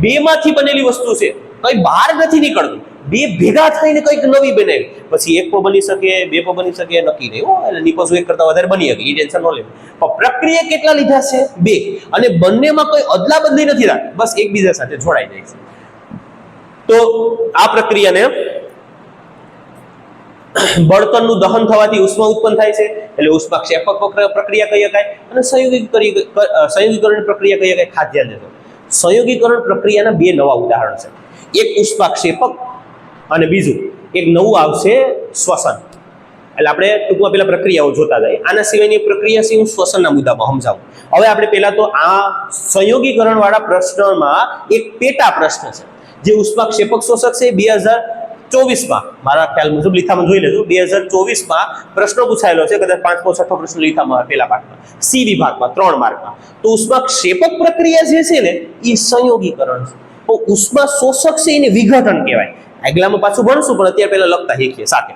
2 માંથી બનેલી વસ્તુ છે, કઈ બહાર નથી નીકળતું. 2 ભેગા થઈને કંઈક નવી બનાવી, પછી 1 પણ બની શકે, 2 પણ બની શકે, નક્કી નહીં હો. એટલે નિકોઝ 1 કરતા વધારે બની શકે, એ ટેન્શન ન લેવું. પણ પ્રક્રિયા કેટલા લીધા છે? 2, અને બંનેમાં કોઈ અદલા બદલી નથી રાખી, બસ એકબીજા સાથે જોડાઈ જાય છે. તો આ પ્રક્રિયાને બળતણનું દહન થવાથી ઉષ્મા ઉત્પન્ન થાય છે, એટલે ઉષ્માક્ષેપક પ્રક્રિયા કહી શકાય. અને સંયોગીકરણ પ્રક્રિયા કહી શકાય. ખાસ ધ્યાન દેજો, સંયોગીકરણ પ્રક્રિયાના બે નવા ઉદાહરણ છે. એક ઉષ્માક્ષેપક અને બીજું એક નવું આવશે શ્વસન. એટલે આપણે ટૂંકમાં પેલા પ્રક્રિયાઓ જોતા જાય. આના સિવાયની પ્રક્રિયા છે, હું શ્વસનના મુદ્દામાં સમજાવું. હવે આપણે પહેલા તો આ સંયોગીકરણ વાળા પ્રશ્નમાં એક પેટા પ્રશ્ન છે, જે ઉષ્માક્ષેપક શોષક છે. 2024માં મારા ખ્યાલ મુજબ લીથામાં જોઈ લેજો, 2024માં પ્રશ્નો પૂછાયેલો છે, કદાચ 5મો 6મો પ્રશ્ન લીથામાં પેલા પાઠમાં સી વિભાગમાં 3 માર્કમાં. તો ઉષ્માક્ષેપક પ્રક્રિયા જે છે ને એ સંયોગીકરણ છે. તો ઉષ્મા શોષક છે એને વિઘટન કહેવાય. આગલામાં પાછું ભણશું, પણ અત્યારે પહેલા લખતા શીખીએ સાથે.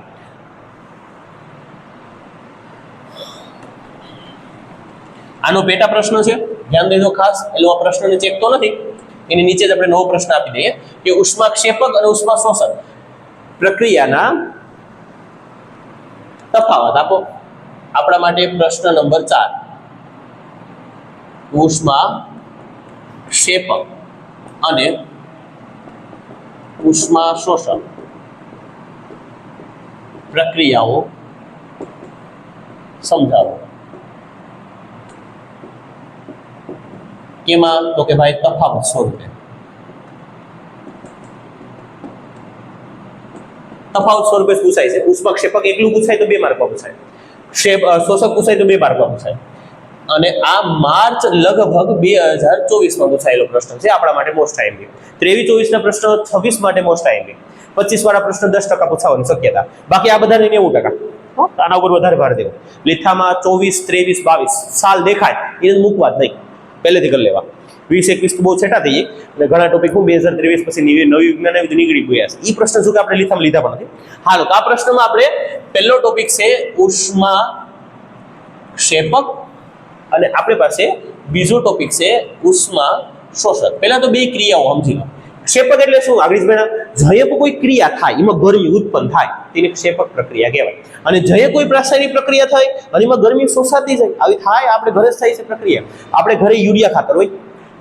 આનો પેટા પ્રશ્ન છે, ધ્યાન દેજો ખાસ. એટલે આ પ્રશ્નને ચેક તો નથી, એની નીચે જ આપણે નવો પ્રશ્ન આપી દઈએ કે ઉષ્માક્ષેપક અને ઉષ્મા શોષક પ્રક્રિયાના તફાવત આપો. આપણા માટે પ્રશ્ન નંબર 4, ઉષ્માક્ષેપક અને ઉષ્મા શોષણ પ્રક્રિયાઓ સમજાવો. કેમાં? તો કે ભાઈ તફાવત સ્વરૂપે. તફાવત સ્વરૂપે પૂછાય છે. ઉષ્માક્ષેપક એકલું પૂછાય તો 2 માર્કમાં પૂછાય, શોષક પૂછાય તો 2 માર્કમાં પૂછાય. અને આ માર્ચ લગભગ 2024માં પૂછાયેલો પ્રશ્ન છે, આપણા માટે મોસ્ટ આઈએમપી. 23-24 ના પ્રશ્નો 26 માટે મોસ્ટ આઈએમપી. 25 વાળા પ્રશ્ન 10% પૂછાવાની શક્યતા, બાકી આ બધાને 90%. આના ઉપર વધારે ભાર દેવો. લીથામાં 24, 23, 22 સાલ દેખાય એને મૂકવા જ નહીં, પહેલેથી કરી લેવા. 20-21 તો બહુ છેટા થઈ જાય, અને ઘણા ટોપિક હું 2023 પછી નવી વિજ્ઞાન નીકળી ગયા છે. એ પ્રશ્ન શું કે આપણે લીથામાં લીધા પણ નથી. હાલો, તો આ પ્રશ્નમાં આપણે પહેલો ટોપિક છે ઉષ્માક્ષેપક, અને આપણી પાસે બીજો ટોપિક છે ઉષ્મા શોષક. પહેલા તો બે ક્રિયાઓ સમજી લો. ક્ષેપક એટલે શું? આગળ જ ભણ્યા, જય કોઈ ક્રિયા થાય એમાં ગરમી ઉત્પન્ન થાય તેને ક્ષેપક પ્રક્રિયા કહેવાય. અને જય કોઈ રાસાયણિક પ્રક્રિયા થાય અને એમાં ગરમી શોષાતી જાય, આવી થાય આપણે ઘરે જ થાય છે પ્રક્રિયા. આપણે ઘરે યુરિયા ખાતર હોય,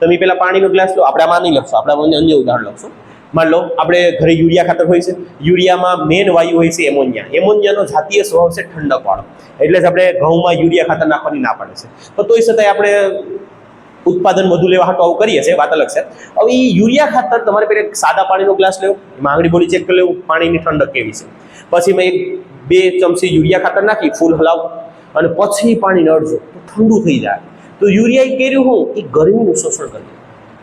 તમે પેલા પાણીનો ગ્લાસ લો, આપણે આમાં નહીં લખશો, આપણે અન્ય ઉદાહરણ લખશું. માન લો આપણે ઘરે યુરિયા ખાતર હોય છે, યુરિયામાં મેન વાયુ હોય છે એમોનિયા. એમોનિયાનો જાતીય સ્વભાવ છે ઠંડક વાળો, એટલે જ આપણે ઘઉંમાં યુરિયા ખાતર નાખવાની ના પાડે છે. તો તોય છતાંય આપણે ઉત્પાદન વધુ લેવા હાટો આવું કરીએ છીએ, વાત અલગ છે. હવે એ યુરિયા ખાતર તમારે પહેલા સાદા પાણીનો ગ્લાસ લેવો, એમાં આંગળી બોલી ચેક કરી લેવું પાણીની ઠંડક કેવી છે. પછી મેં 2 ચમચી યુરિયા ખાતર નાખી, ફૂલ હલાવો, અને પછી પાણી નળજો તો ઠંડુ થઈ જાય. તો યુરિયા કર્યું હું એ ગરમીનું શોષણ કરે,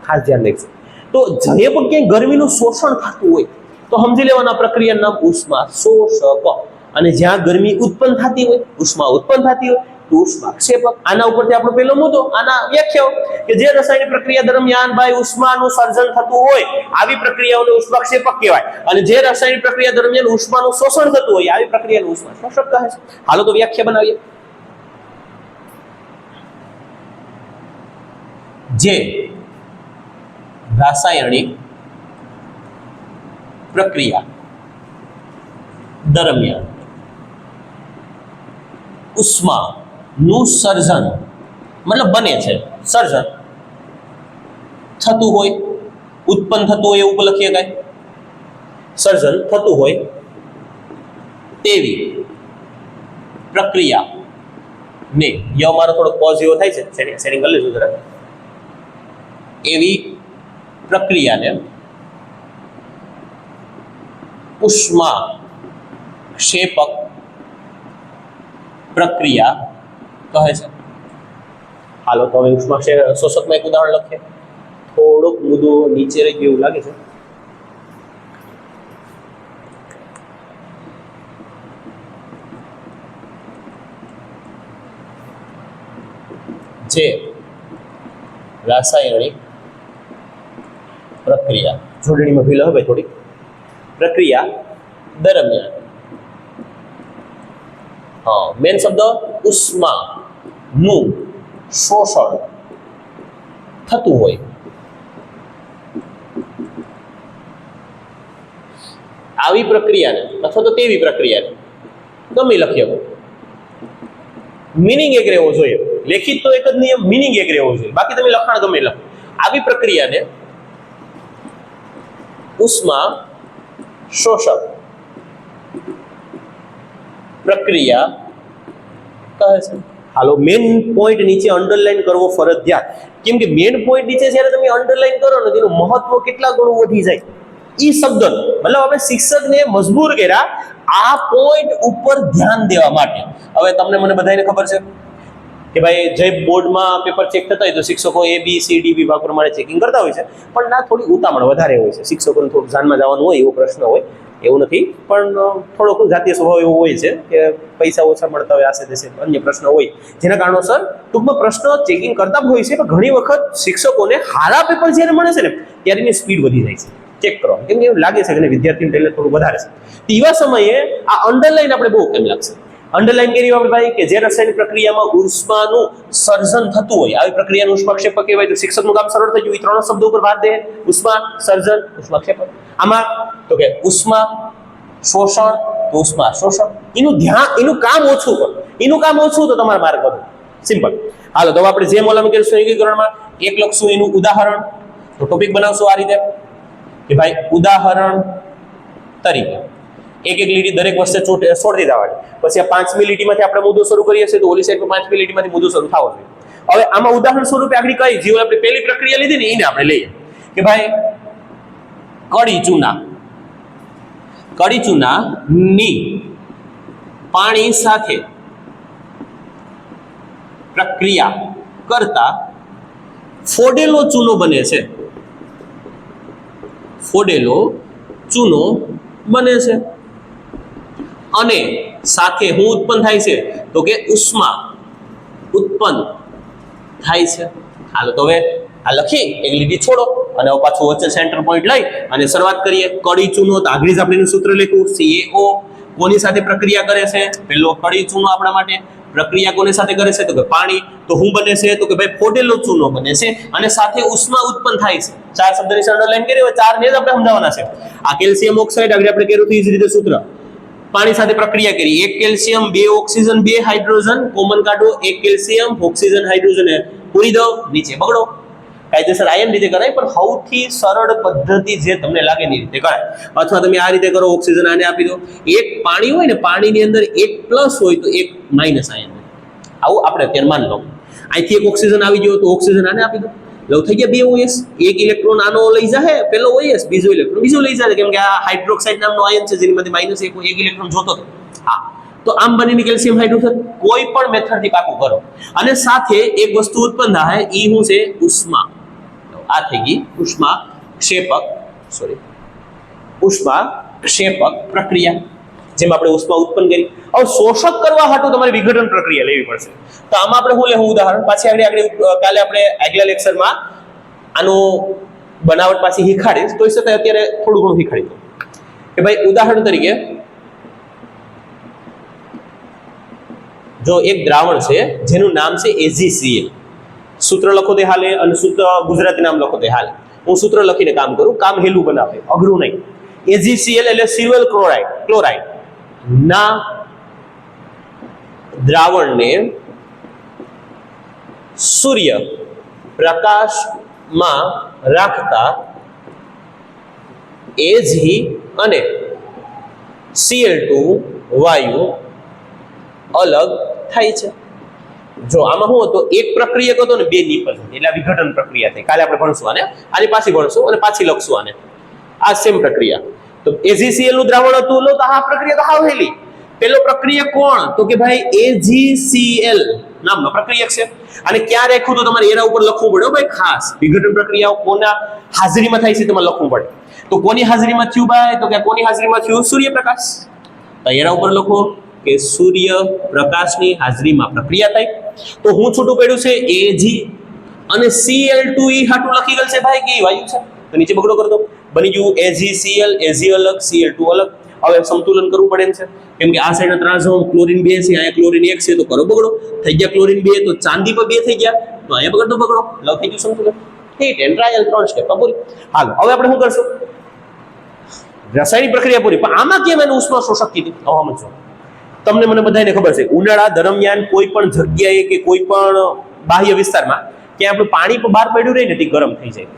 ખાસ ધ્યાન રાખજો. તો જે પણ ક્યાંય ગરમીનું શોષણ થતું હોય તો સમજી લેવાના પ્રક્રિયાનું નામ ઉષ્મા શોષક, અને જ્યાં ગરમી ઉત્પન્ન થતી હોય, ઉષ્મા ઉત્પન્ન થતી હોય તો ઉષ્માક્ષેપક. આના ઉપરથી આપણો પહેલો મુદ્દો, આના વ્યાખ્યાઓ કે જે રસાયણિક પ્રક્રિયા દરમિયાન ભાઈ ઉષ્માનું સર્જન થતું હોય આવી પ્રક્રિયાઓને ઉષ્માક્ષેપક કહેવાય, અને જે રાસાયણિક પ્રક્રિયા દરમિયાન ઉષ્માનું શોષણ થતું હોય આવી પ્રક્રિયાને ઉષ્મા શોષક કહે છે. હાલો તો વ્યાખ્યા બનાવીએ. જે રાસાયણિક પ્રક્રિયા દરમિયાન ઉષ્માનું સર્જન મતલબ બને છે, સર્જન થતું હોય, ઉત્પન્ન થતું હોય એવું લખીએ કાંઈ, સર્જન થતું હોય તેવી પ્રક્રિયા ને, યો મારો થોડો પોઝ એવો થાય છે, સેટિંગ કરી લેજો જરા. એવી પ્રક્રિયાને ઉષ્મા ક્ષેપક પ્રક્રિયા કહે છે. હાલો તો હવે ઉષ્મા શોષકમાં એક ઉદાહરણ લખીએ. થોડોક મુદ્દો નીચે રહી ગયો એવું લાગે છે. જે રાસાયણિક પ્રક્રિયા, જોડણીમાં ભીલો હવે થોડી, પ્રક્રિયા દરમિયાન, મેન શબ્દ ઉષ્માનું શોષણ થતું હોય આવી પ્રક્રિયાને અથવા તો તેવી પ્રક્રિયાને ગમે લખીએ. મિનિંગ એક રહેવો જોઈએ, લેખિત તો એક જ નિયમ, મિનિંગ એક રહેવો જોઈએ, બાકી તમે લખાણ ગમે લખો. આવી પ્રક્રિયાને ઉષ્મા શોષક પ્રક્રિયા કહે છે. હાલો મેન પોઈન્ટ નીચે અંડરલાઈન કરવો ફરજિયાત, કેમ કે મેન પોઈન્ટ નીચે જ્યારે તમે અંડરલાઈન કરો ને તેનું મહત્વ કેટલા ગણું વધી જાય. ઈ શબ્દ મતલબ આપણે શિક્ષકને મજબૂર કર્યા આ પોઈન્ટ ઉપર ધ્યાન દેવા માટે. હવે તમને મને બધાને ખબર છે કે ભાઈ જે બોર્ડમાં પેપર ચેક થતા હોય તો શિક્ષકો ABCD વિભાગ પ્રમાણે ચેકિંગ કરતા હોય છે, પણ ના થોડી ઉતામળ વધારે હોય છે. શિક્ષકોને થોડું ધ્યાનમાં જવાનું હોય એવો પ્રશ્ન હોય, એવું નથી, પણ થોડોક જાતીય સ્વભાવ એવો હોય છે કે પૈસા ઓછા મળતા હોય, આશે દેશે અન્ય પ્રશ્ન હોય, જેના કારણોસર ટૂંકમાં પ્રશ્ન ચેકિંગ કરતા હોય છે. પણ ઘણી વખત શિક્ષકોને હારા પેપર જ્યારે મળે છે ને ત્યારે એની સ્પીડ વધી જાય છે ચેક કરવાનું, કેમ કે એવું લાગે છે કે વિદ્યાર્થીને ટેલેન્ટ થોડું વધારે છે. એવા સમયે આ અંડરલાઈન આપણે બહુ કેમ લાગશે. અંડરલાઈન કરી આપણે ભાઈ કે જે રાસાયણિક પ્રક્રિયામાં ઉષ્માનું સર્જન થતું હોય આવી પ્રક્રિયાનું ઉષ્માક્ષેપક કહેવાય. તો શિક્ષકનું કામ સરળ થઈ ગયું, 3 શબ્દો ઉપર ભાર દે, ઉષ્મા સર્જન, ઉષ્માક્ષેપક. આમાં તો કે ઉષ્મા શોષણ તો ઉષ્મા શોષણ, એનું ધ્યાન, એનું કામ ઓછું કરો, એનું કામ ઓછું તો તમારે માર્ક વધુ. સિમ્પલ. હાલો તો આપણે જે મોલામાં કરીશું એકીકરણમાં એક લખશું એનું ઉદાહરણ. તો ટોપિક બનાવશું આ રીતે કે ભાઈ ઉદાહરણ તરીકે એક લીટી દરેક વસ્તુ છોડી દેવાની. પછી આ 5મી લીટીમાંથી આપણે મુદ્દો શરૂ કરીએ છીએ તો ઓલી સાઈડમાં 5મી લીટીમાંથી મુદ્દો શરૂ થવો જોઈએ. હવે આમાં ઉદાહરણ સ્વરૂપે આપણે કઈ જે આપણે પહેલી પ્રક્રિયા લીધી ને એને આપણે લઈએ કે ભાઈ કડી ચૂનાની પાણી સાથે પ્રક્રિયા કરતા ફોડેલો ચૂનો બને છે. ફોડેલો ચૂનો બને છે અને સાથે શું ઉત્પન્ન થાય છે તો કે ઉષ્મા ઉત્પન્ન થાય છે. હાલો તો હવે આ લખી એક લીટી છોડો અને પાછું વચ્ચે સેન્ટર પોઈન્ટ લઈ અને શરૂઆત કરીએ. કડી ચૂનો તો આગળ જ આપણે એનું સૂત્ર લખ્યું CaO. કોની સાથે પ્રક્રિયા કરે છે? પેલો કડી ચૂનો આપણા માટે પ્રક્રિયા કોની સાથે કરે છે તો કે પાણી. તો શું બને છે તો કે ભાઈ ફોડેલો ચૂનો બને છે અને સાથે ઉષ્મા ઉત્પન્ન થાય છે. 4 શબ્દની અંડરલાઈન કરી, 4 ને જ આપણે સમજાવવાના છે. આ કેલ્શિયમ ઓક્સાઇડ આગળ આપણે કર્યું હતું એ જ રીતે સૂત્ર. પાણી સાથે પ્રક્રિયા કરી, 1 કેલ્શિયમ 2 ઓક્સિજન 2 હાઇડ્રોજન કોમન કાઢો, 1 કેલ્શિયમ ઓક્સિજન હાઇડ્રોજન પૂરી દો, નીચે બગડો. કાયદેસર આયન રીતે કરાય, પણ સૌથી સરળ પદ્ધતિ જે તમને લાગે એની રીતે કરાય. અથવા તમે આ રીતે કરો, ઓક્સિજન આને આપી દો. એક પાણી હોય ને, પાણીની અંદર 1 પ્લસ હોય તો 1 માઇનસ આયન હોય. આવું આપણે અત્યારે માની લો. અહીંથી 1 ઓક્સિજન આવી ગયો તો ઓક્સિજન આને આપી દો. લવ થઈ ગયા 2 OS. 1 ઇલેક્ટ્રોન આનો લઈ જાય, પેલો OS, બીજો ઇલેક્ટ્રોન બીજો લઈ જાય, કેમ કે આ હાઇડ્રોક્સાઇડ નામનો આયન છે જેમાંથી -1 ઇલેક્ટ્રોન જોતો હતો. હા, તો આમ બનીને કેલ્શિયમ હાઇડ્રોજન કોઈ પણ મેથડથી પાકું કરો અને સાથે એક વસ્તુ ઉત્પન્ન થાય, એ શું છે? ઉષ્મા. આ થઈ ગઈ ઉષ્મા ઉષ્માક્ષેપક પ્રક્રિયા, જેમ આપણે ઉષ્મા ઉત્પન્ન કરી. હવે શોષક કરવા હાટુ તમારે વિઘટન પ્રક્રિયા લેવી પડશે. તો આમાં આપણે શું લેવું ઉદાહરણ, પાછી આગળ કાલે આપણે આગલા લેક્ચરમાં આનું બનાવટ પાછી શીખાડીશ, તો એ છતાં અત્યારે થોડું ઘણું શીખાડી દઉં કે ભાઈ ઉદાહરણ તરીકે જો એક દ્રાવણ છે જેનું નામ છે AgCl. સૂત્ર લખો તે હાલે અને સૂત્ર ગુજરાતી નામ લખો તે હાલે. હું સૂત્ર લખીને કામ કરું, કામ હેલું બનાવે, અઘરું નહીં. AgCl એટલે સિલ્વર ક્લોરાઇડ ના દ્રાવણને સૂર્ય પ્રકાશમાં રાખતા Ag અને Cl2 વાયુ અલગ થાય છે. જો આમાં શું હતું, એક પ્રક્રિયક હતો ને બે નિપજ હતી, એટલે વિઘટન પ્રક્રિયા થઈ. કાલે આપણે ભણશું આને, આની પાછી ભણશું અને પાછી લખશું આને. આ સેમ પ્રક્રિયા. તો AgCl નું દ્રાવણ હતું, લો તો આ પ્રક્રિયા તો હાવ હેલી. પેલો પ્રક્રિયક કોણ, તો કે ભાઈ AgCl નામનો પ્રક્રિયક છે. અને ક્યાં રાખ્યું તો તમારે એના ઉપર લખવું પડે ભાઈ ખાસ. વિઘટન પ્રક્રિયાઓ કોના હાજરીમાં થાય છે તમારે લખવું પડે. તો કોની હાજરીમાં થયું ભાઈ, તો કે કોની હાજરીમાં થયું, સૂર્યપ્રકાશ. તો એના ઉપર લખો કે સૂર્યપ્રકાશની હાજરીમાં પ્રક્રિયા થાય. તો હું છૂટું પડ્યું છે Ag અને Cl2 ઈ હાટું લખી ગયેલ છે ભાઈ કે વાયુ છે. તો નીચે બગડો કરી દો, બની ગયું AgCl, Ag અલગ, Cl2 અલગ. હવે સંતુલન કરવું પડે એમ છે, કેમ કે આ સાઈડના ત્રાસમાં ક્લોરીન 2 છે, અહીંયા ક્લોરીન 1 છે, તો કરો બગડો. થઈ ગયા ક્લોરીન 2, તો ચાંદી પર 2 થઈ ગયા, તો અહીંયા બગડતો બગડો. લવ થઈ ગયું સંતુલન. હીટ એન્ડ ટ્રાયલ 3 સ્ટેપ પૂરી. હાલો હવે આપણે શું કરશું, રાસાયણિક પ્રક્રિયા પૂરી. પણ આમાં કેમ એને ઉષ્મા શોષક કીધી, હવે સમજો. તમને મને બધાને ખબર છે, ઉનાળા દરમિયાન કોઈ પણ જગ્યાએ કે કોઈ પણ બાહ્ય વિસ્તારમાં ક્યાં આપણું પાણી બહાર પડ્યું રહે ને તે ગરમ થઈ જાય.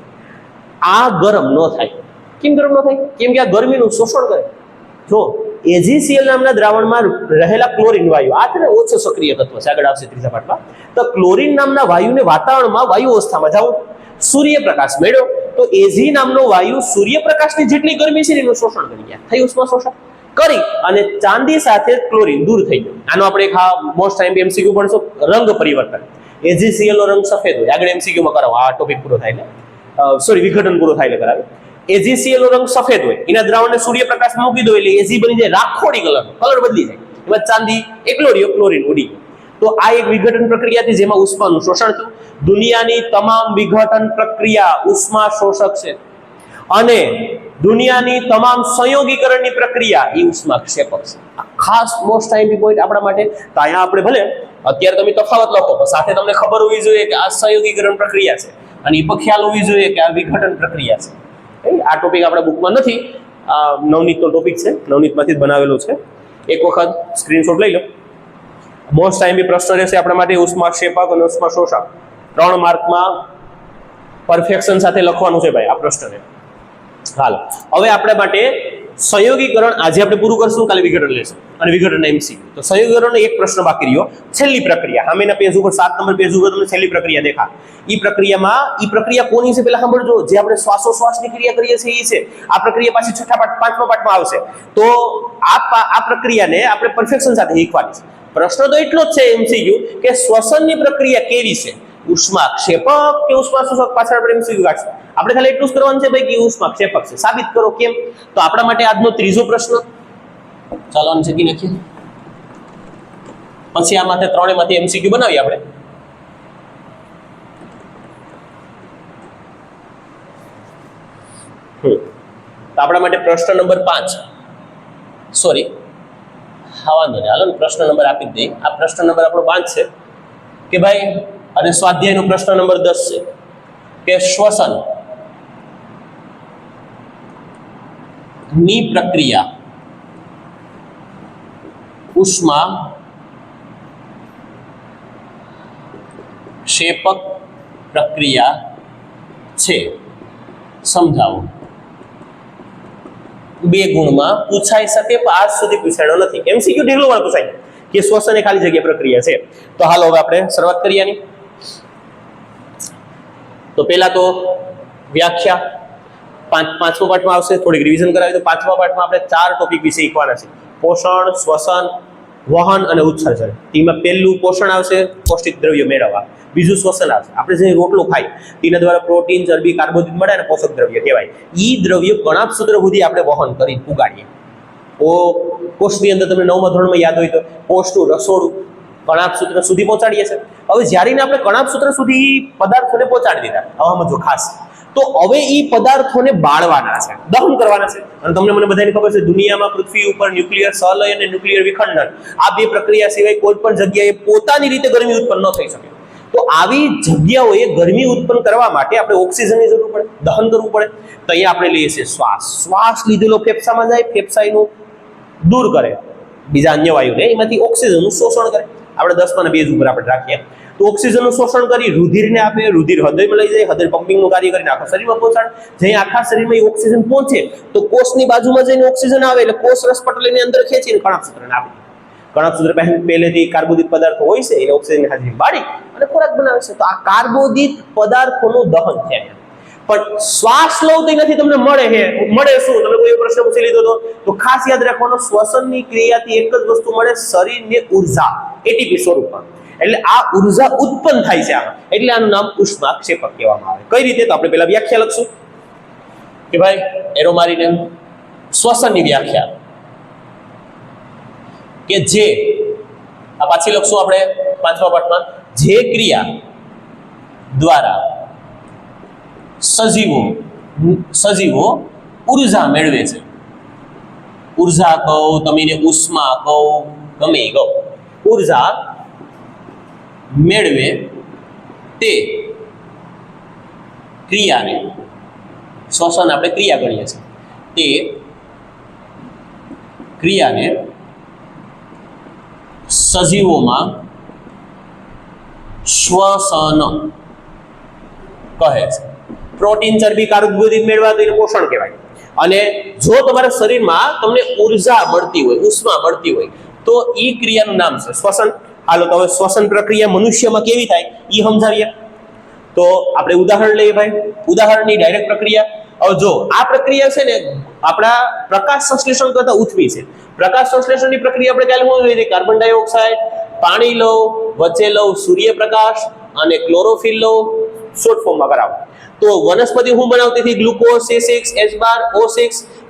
આ ગરમ ન થાય. કેમ ગરમ ન થાય, કેમ કે આ ગરમીનું શોષણ કરે. જો AgCl નામના દ્રાવણમાં રહેલા ક્લોરીન વાયુ, આ છે ને ઓછો સક્રિય તત્વ છે, આગળ આવશે ત્રીજા પાઠમાં. તો ક્લોરીન નામના વાયુને વાતાવરણમાં વાયુ અવસ્થામાં જવું, સૂર્યપ્રકાશ મેળ્યો, તો Ag નામનો વાયુ સૂર્યપ્રકાશની જેટલી ગરમી છે એનું શોષણ કરી ગયા, થઈ ઉષ્મા શોષણ કરી અને ચાંદી સાથે ક્લોરીન દૂર થઈ ગયું. આનો આપણે એક મોસ્ટ ટાઈમ MCQ ભણશો, રંગ પરિવર્તન. AgCl નો રંગ સફેદ હોય, આગળ MCQ માં કરાવો, આ ટોપિક પૂરો થાય ને, સોરી વિઘટન પૂરો થાય એટલે કરાવે. AgCl નો રંગ સફેદ હોય, એના દ્રાવણને સૂર્યપ્રકાશમાં મૂકી દો એટલે Ag બની જાય રાખોડી કલર બદલી જાય. એમાં ચાંદી એકલો રહ્યો, ક્લોરીન ઉડી ગયો. તો આ એક વિઘટન પ્રક્રિયા હતી જેમાં ઉષ્માનું શોષણ થયું. દુનિયાની તમામ વિઘટન પ્રક્રિયા ઉષ્મા શોષક છે અને દુનિયાની તમામ સંયોગીકરણની પ્રક્રિયા એ ઉષ્માક્ષેપક છે. ખાસ મોસ્ટ ટાઈમ પોઈન્ટ આપણા માટે. તો અહીંયા આપણે ભલે અત્યારે તમે તફાવત લખો, પણ સાથે તમને ખબર હોવી જોઈએ કે આ સંયોગીકરણ પ્રક્રિયા છે અને એ પણ ખ્યાલ હોવી જોઈએ કે આ વિઘટન પ્રક્રિયા છે. આ ટોપિક આપણા બુકમાં નથી, આ નવનીતનો ટોપિક છે, નવનીતમાંથી જ બનાવેલો છે. એક વખત સ્ક્રીનશોટ લઈ લો. મોસ્ટ ટાઈમ પ્રશ્ન રહેશે આપણા માટે ઉષ્માક્ષેપક અને ઉષ્મા શોષક. 3 માર્કમાં પરફેક્શન સાથે લખવાનું છે ભાઈ આ પ્રશ્નને. હાલો હવે આપણા માટે સંયોગીકરણ આજે આપણે પૂરું કરશું, કાલે વિઘટન લેશું અને વિઘટનના MCQ. તો સંયોગીકરણનો એક પ્રશ્ન બાકી રહ્યો, છેલ્લી પ્રક્રિયા. સામેના પેજ ઉપર 7 નંબર પેજ ઉપર તમને છેલ્લી પ્રક્રિયા દેખા. ઈ પ્રક્રિયા કોની છે પેલા સાંભળજો, જે આપણે શ્વાસોશ્વાસની ક્રિયા કરીએ છીએ એ છે. આ પ્રક્રિયા પાછી છઠ્ઠા પાઠ 5મા પાઠમાં આવશે. તો આ પ્રક્રિયાને આપણે પરફેક્શન સાથે શીખવાની છે. પ્રશ્ન તો એટલો જ છે MCQ કે શ્વસનની પ્રક્રિયા કેવી છે, ઉષ્માક્ષેપક કે ઉષ્માશોષક, પાછળ આપણે MCQ કાઢશું. આપણે ખાલી એટલું જ કરવાનું છે ભાઈ કે ઉષ્માક્ષેપક છે, સાબિત કરો કેમ. તો આપણા માટે આજનો ત્રીજો પ્રશ્ન, ચાલો આને જગી નાખીએ, પછી આમાંથી 3 માંથી MCQ બનાવીએ આપણે. તો આપણા માટે પ્રશ્ન નંબર 5, સોરી હા વાંધો નહીં, હાલો પ્રશ્ન નંબર આપી જ દઈએ. આ પ્રશ્ન નંબર આપણો 5 છે કે ભાઈ, અને સ્વાધ્યાયનો પ્રશ્ન નંબર 10 છે કે શ્વસન ની પ્રક્રિયા ઉષ્મા ક્ષેપક પ્રક્રિયા છે, સમજાવો. 2 ગુણમાં પૂછાઈ શકે પણ આજ સુધી પૂછાયો નથી. MCQ ઢેલો વાર પૂછાય કે શ્વસન એ ખાલી જગ્યા પ્રક્રિયા છે. તો હાલો હવે આપણે શરૂઆત કરીએ આની. તો પહેલા તો વ્યાખ્યા 5મા પાઠમાં આવશે, થોડીક રિવિઝન કરાવી. તો 5મા પાઠમાં આપણે 4 ટોપિક વિશે શીખવાના છે: પોષણ, શ્વસન, વહન અને ઉત્સર્જન. તેમાં પહેલું પોષણ આવશે, પૌષ્ટિક દ્રવ્યો મેળવવા. બીજું શ્વસન આવશે. આપણે જે રોટલો ખાઈ તેના દ્વારા પ્રોટીન, ચરબી, કાર્બોહાઈડ્રેટ મળે અને પોષક દ્રવ્ય કહેવાય. ઈ દ્રવ્યો કણાભ સૂત્ર સુધી આપણે વહન કરી પુગાડીએ. કોષની અંદર તમને 9મા ધોરણમાં યાદ હોય તો કોષનું રસોડું કણાભ સૂત્ર સુધી પહોંચાડીએ છીએ. હવે જ્યારે આપણે કણાભ સૂત્ર સુધી પદાર્થોને પહોંચાડી દીધા, હવામાં જો ખાસ, તો હવે એ પદાર્થોને બાળવાના છે, દહન કરવાના છે. અને તમને મને બધાને ખબર છે, દુનિયામાં પૃથ્વી ઉપર ન્યુક્લિયર સહલય અને ન્યુક્લિયર વિખંડન આ બે પ્રક્રિયા સિવાય કોઈ પણ જગ્યાએ પોતાની રીતે ગરમી ઉત્પન્ન ન થઈ શકે. તો આવી જગ્યાઓએ ગરમી ઉત્પન્ન કરવા માટે આપણે ઓક્સિજનની જરૂર પડે, દહન કરવું પડે. તો અહીંયા આપણે લઈએ છીએ શ્વાસ લીધેલો ફેફસામાં જાય, ફેફસાઈનું દૂર કરે બીજા અન્ય વાયુને, એમાંથી ઓક્સિજનનું શોષણ કરે. આપણે 10 બેઝ ઉપર આપણે રાખીએ તો ઓક્સિજનનું શોષણ કરી રુધિરને આપે, રુધિર હૃદયમાં લઈ જાય, હૃદય પમ્પિંગનું કાર્ય કરીને આખા શરીરમાં પહોંચાડે. જ્યાં આખા શરીરમાં એ ઓક્સિજન પહોંચે તો કોષની બાજુમાં જઈને ઓક્સિજન આવે એટલે કોષ રસ પટલીની અંદર ખેંચીને કણાભ સૂત્રને આપે. કણાભ સૂત્ર પહેલેથી કાર્બોદિત પદાર્થો હોય છે એ ઓક્સિજનની હાજરી બાળી અને ખોરાક બનાવે છે. તો આ કાર્બોદિત પદાર્થોનું દહન છે. પણ શ્વાસ લો તો નથી તમને મળે શું? તમે કોઈ પ્રશ્ન પૂછી લીધો તો ખાસ યાદ રાખવાનો, શ્વસનની ક્રિયાથી એક જ વસ્તુ મળે, શરીરને ઉર્જા એટીપી સ્વરૂપમાં. એટલે આ ઉર્જા ઉત્પન્ન થાય છે આમાં, એટલે આનું નામ ઉષ્માક્ષેપક કહેવામાં આવે. કઈ રીતે? તો આપણે પહેલા વ્યાખ્યા લખશું કે ભાઈ એરો મારીને શ્વસનની વ્યાખ્યા કે જે આ પાછી લખશું આપણે 5મા પાઠમાં, જે ક્રિયા દ્વારા સજીવો ઉર્જા મેળવે છે. ઉર્જા કહો તમે, ઉષ્મા કહો, ગમે કહો, ઉર્જા મેળવે તે ક્રિયાને, શ્વસન આપણે ક્રિયા કરીએ છીએ, તે ક્રિયાને સજીવોમાં શ્વસન કહે છે. પ્રોટીન, ચરબી, કાર્બોહાઈડ્રેટ મેળવવા તો એને પોષણ કહેવાય. અને જો તમારા શરીરમાં તમને ઉર્જા મળતી હોય, ઉષ્મા મળતી હોય, તો એ ક્રિયાનું નામ છે શ્વસન. હાલો તો હવે શ્વસન પ્રક્રિયા મનુષ્યમાં કેવી થાય એ સમજાવીએ. તો આપણે ઉદાહરણ લઈએ ભાઈ, ઉદાહરણની ડાયરેક્ટ પ્રક્રિયા. હવે જો આ પ્રક્રિયા છે ને આપણા પ્રકાશ સંશ્લેષણ કરતા ઉથવી છે. પ્રકાશ સંશ્લેષણની પ્રક્રિયા આપણે કાલે શું જોઈ? કાર્બન ડાયોક્સાઇડ, પાણી લો, વચ્ચે લો સૂર્યપ્રકાશ અને ક્લોરોફિલ લો, શોર્ટ ફોર્મમાં કરાવો. તો વનસ્પતિ શું બનાવતી હતી? ગ્લુકોઝ, C6H12O6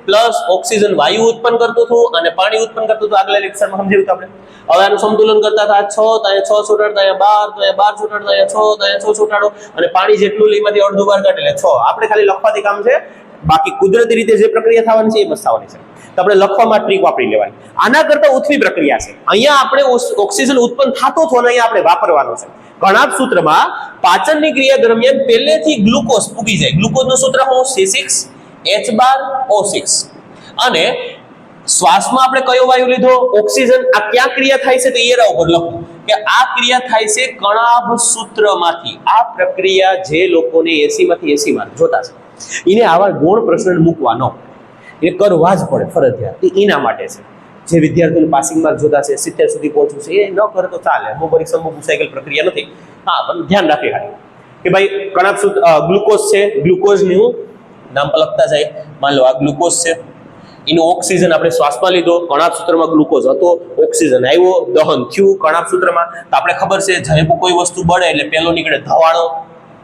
પ્લસ ઓક્સિજન વાયુ ઉત્પન્ન કરતું હતું અને પાણી ઉત્પન્ન કરતું હતું. આગલા લેક્ચરમાં સમજાવ્યું આપણે. હવે આનું સંતુલન કરતા હતા 6, તો અહીંયા 6 છૂટાડતા, અહીંયા 12, તો અહીંયા 12 છૂટાડતા, અહીંયા 6, તો અહીંયા 6 છૂટાડો અને પાણી જેટલું લઈમાંથી અડધું બહાર કાઢે એટલે 6. આપણે ખાલી લખવાથી કામ છે, બાકી કુદરતી રીતે જે પ્રક્રિયા થવાની છે એ બસ થવાની છે. તો આપણે લખવામાં ટ્રીક વાપરી લેવાની. આના કરતા ઉથવી પ્રક્રિયા છે. અહીંયા આપણે ઓક્સિજન ઉત્પન્ન થતો હતો અને અહીંયા આપણે વાપરવાનો છે. કણાભ સૂત્રમાં પાચનની ક્રિયા દરમિયાન પહેલેથી ગ્લુકોઝ પૂગી જાય. ગ્લુકોઝનું સૂત્ર શું? C6H12O6. અને શ્વાસમાં આપણે કયો વાયુ લીધો? ઓક્સિજન. આ ક્યાં ક્રિયા થાય છે? તો એરા ઉપર લખો કે આ ક્રિયા થાય છે કણાભ સૂત્રમાંથી. આ પ્રક્રિયા જે લોકોને 80 માંથી 80 માર્ક જોતા છે એને આવા ગૌણ પ્રશ્ન મૂકવાનો એ કરવા જ પડે ફરજિયાત. એના માટે છે. જે વિદ્યાર્થીઓને પાસિંગ માર્ક જોતા છે, 70 સુધી પહોંચવું છે, એ ન કરે તો ચાલે. બહુ પરીક્ષામાં પૂછાયેલ પ્રક્રિયા નથી. હા, પણ ધ્યાન રાખી ખાલી કે ભાઈ કણાભ સૂત્ર ગ્લુકોઝ છે, ગ્લુકોઝનું નામ પર લખતા જાય. માન લો આ ગ્લુકોઝ છે, એનું ઓક્સિજન આપણે શ્વાસમાં લીધો, કણાભ સૂત્રમાં ગ્લુકોઝ હતો, ઓક્સિજન આવ્યો, દહન થયું કણાભ સૂત્રમાં. તો આપણે ખબર છે જ્યારે કોઈ વસ્તુ બળે એટલે પહેલો નીકળે ધવાળો,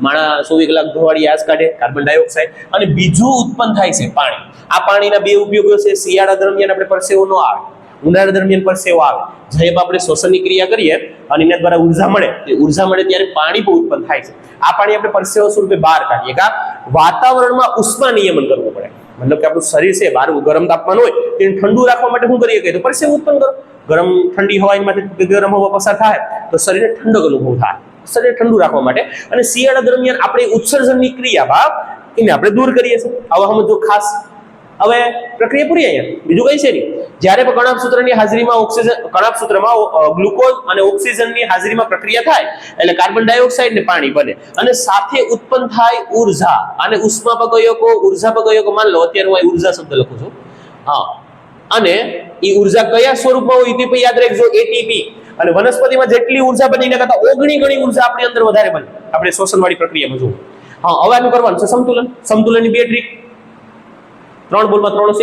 માણા 24 કલાક ધોવાડી આસ કાઢે, કાર્બન ડાયોક્સાઇડ. અને બીજું ઉત્પન્ન થાય છે પાણી. આ પાણીના બે ઉપયોગો છે. શિયાળા દરમિયાન આપણે પરસેવો ન આવે, ઉનાળા દરમિયાન પરસેવો આવે. જ્યારે આપણે શ્વસનની ક્રિયા કરીએ અને એના દ્વારા ઉર્જા મળે, એ ઉર્જા મળે ત્યારે પાણી પણ ઉત્પન્ન થાય છે. આ પાણી આપણે પરસેવો સ્વરૂપે બહાર કાઢીએ. કા વાતાવરણમાં ઉષ્મા નિયમન કરવું પડે. મતલબ કે આપણું શરીર છે બહાર ગરમ તાપમાન હોય તેને ઠંડુ રાખવા માટે શું કરીએ? તો પરસેવો ઉત્પન્ન કરો. ગરમ ઠંડી હવામાંથી ગરમ હવા પસાર થાય તો શરીરને ઠંડક અનુભવ થાય, શરીર ઠંડુ રાખવા માટે. અને શિયાળા દરમિયાન આપણે ઉત્સર્જનની ક્રિયા એને આપણે દૂર કરીએ છીએ. હવે સમજો ખાસ. હવે પ્રક્રિયા પૂરી. અહીંયા બીજું કઈ છે નહીં. જ્યારે પણ કણાભ સૂત્રની હાજરીમાં ઓક્સિજન, કણાભ સૂત્રમાં ગ્લુકોઝ અને ઓક્સિજનની હાજરીમાં પ્રક્રિયા થાય એટલે કાર્બન ડાયોક્સાઇડ ને પાણી બને અને સાથે ઉત્પન્ન થાય ઉર્જા અને ઉષ્માપગયકો, ઉર્જાપગયકો. માન લો અત્યારે હું ઉર્જા શબ્દ લખું છું. હા, અને એ ઉર્જા કયા સ્વરૂપમાં હોય તે પણ યાદ રાખજો, એટીપી. અને વનસ્પતિમાં જેટલી ઉર્જા બની એના કરતા ઓગણી ગણી ઉર્જા આપણી અંદર વધારે બને આપણે શ્વસનવાળી પ્રક્રિયામાં જોવું. હા, હવે આનું કરવાનું છે સંતુલન. સંતુલનની બે ટ્રીક. 3 બોલમાં 3 6.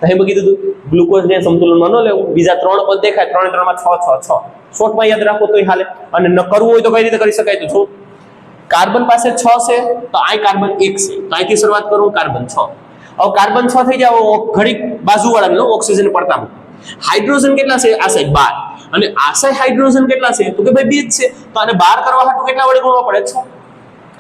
અહીં કીધું હતું ગ્લુકોઝને સંતુલનમાં ન લેવું, બીજા 3 પદ દેખાય, 3 3 માં 6 6 6 શોર્ટમાં યાદ રાખો તોય હાલે, અને ન કરવું હોય તો કઈ રીતે કરી શકાય? તો જો કાર્બન પાસે 6 છે તો અહીં કાર્બન 1 છે, તો અહીંથી શરૂઆત કરું, કાર્બન 6. હવે કાર્બન 6 થઈ જાય, ઘડીક બાજુવાળાનો ઓક્સિજન પડતા હાઇડ્રોજન કેટલા છે આ સાઈડ 12, અને આ સાઈડ હાઇડ્રોજન કેટલા છે તો કે ભાઈ 2 જ છે, તો આને 12 કરવા હાટુ કેટલા વડે ગુણવા પડે? 6.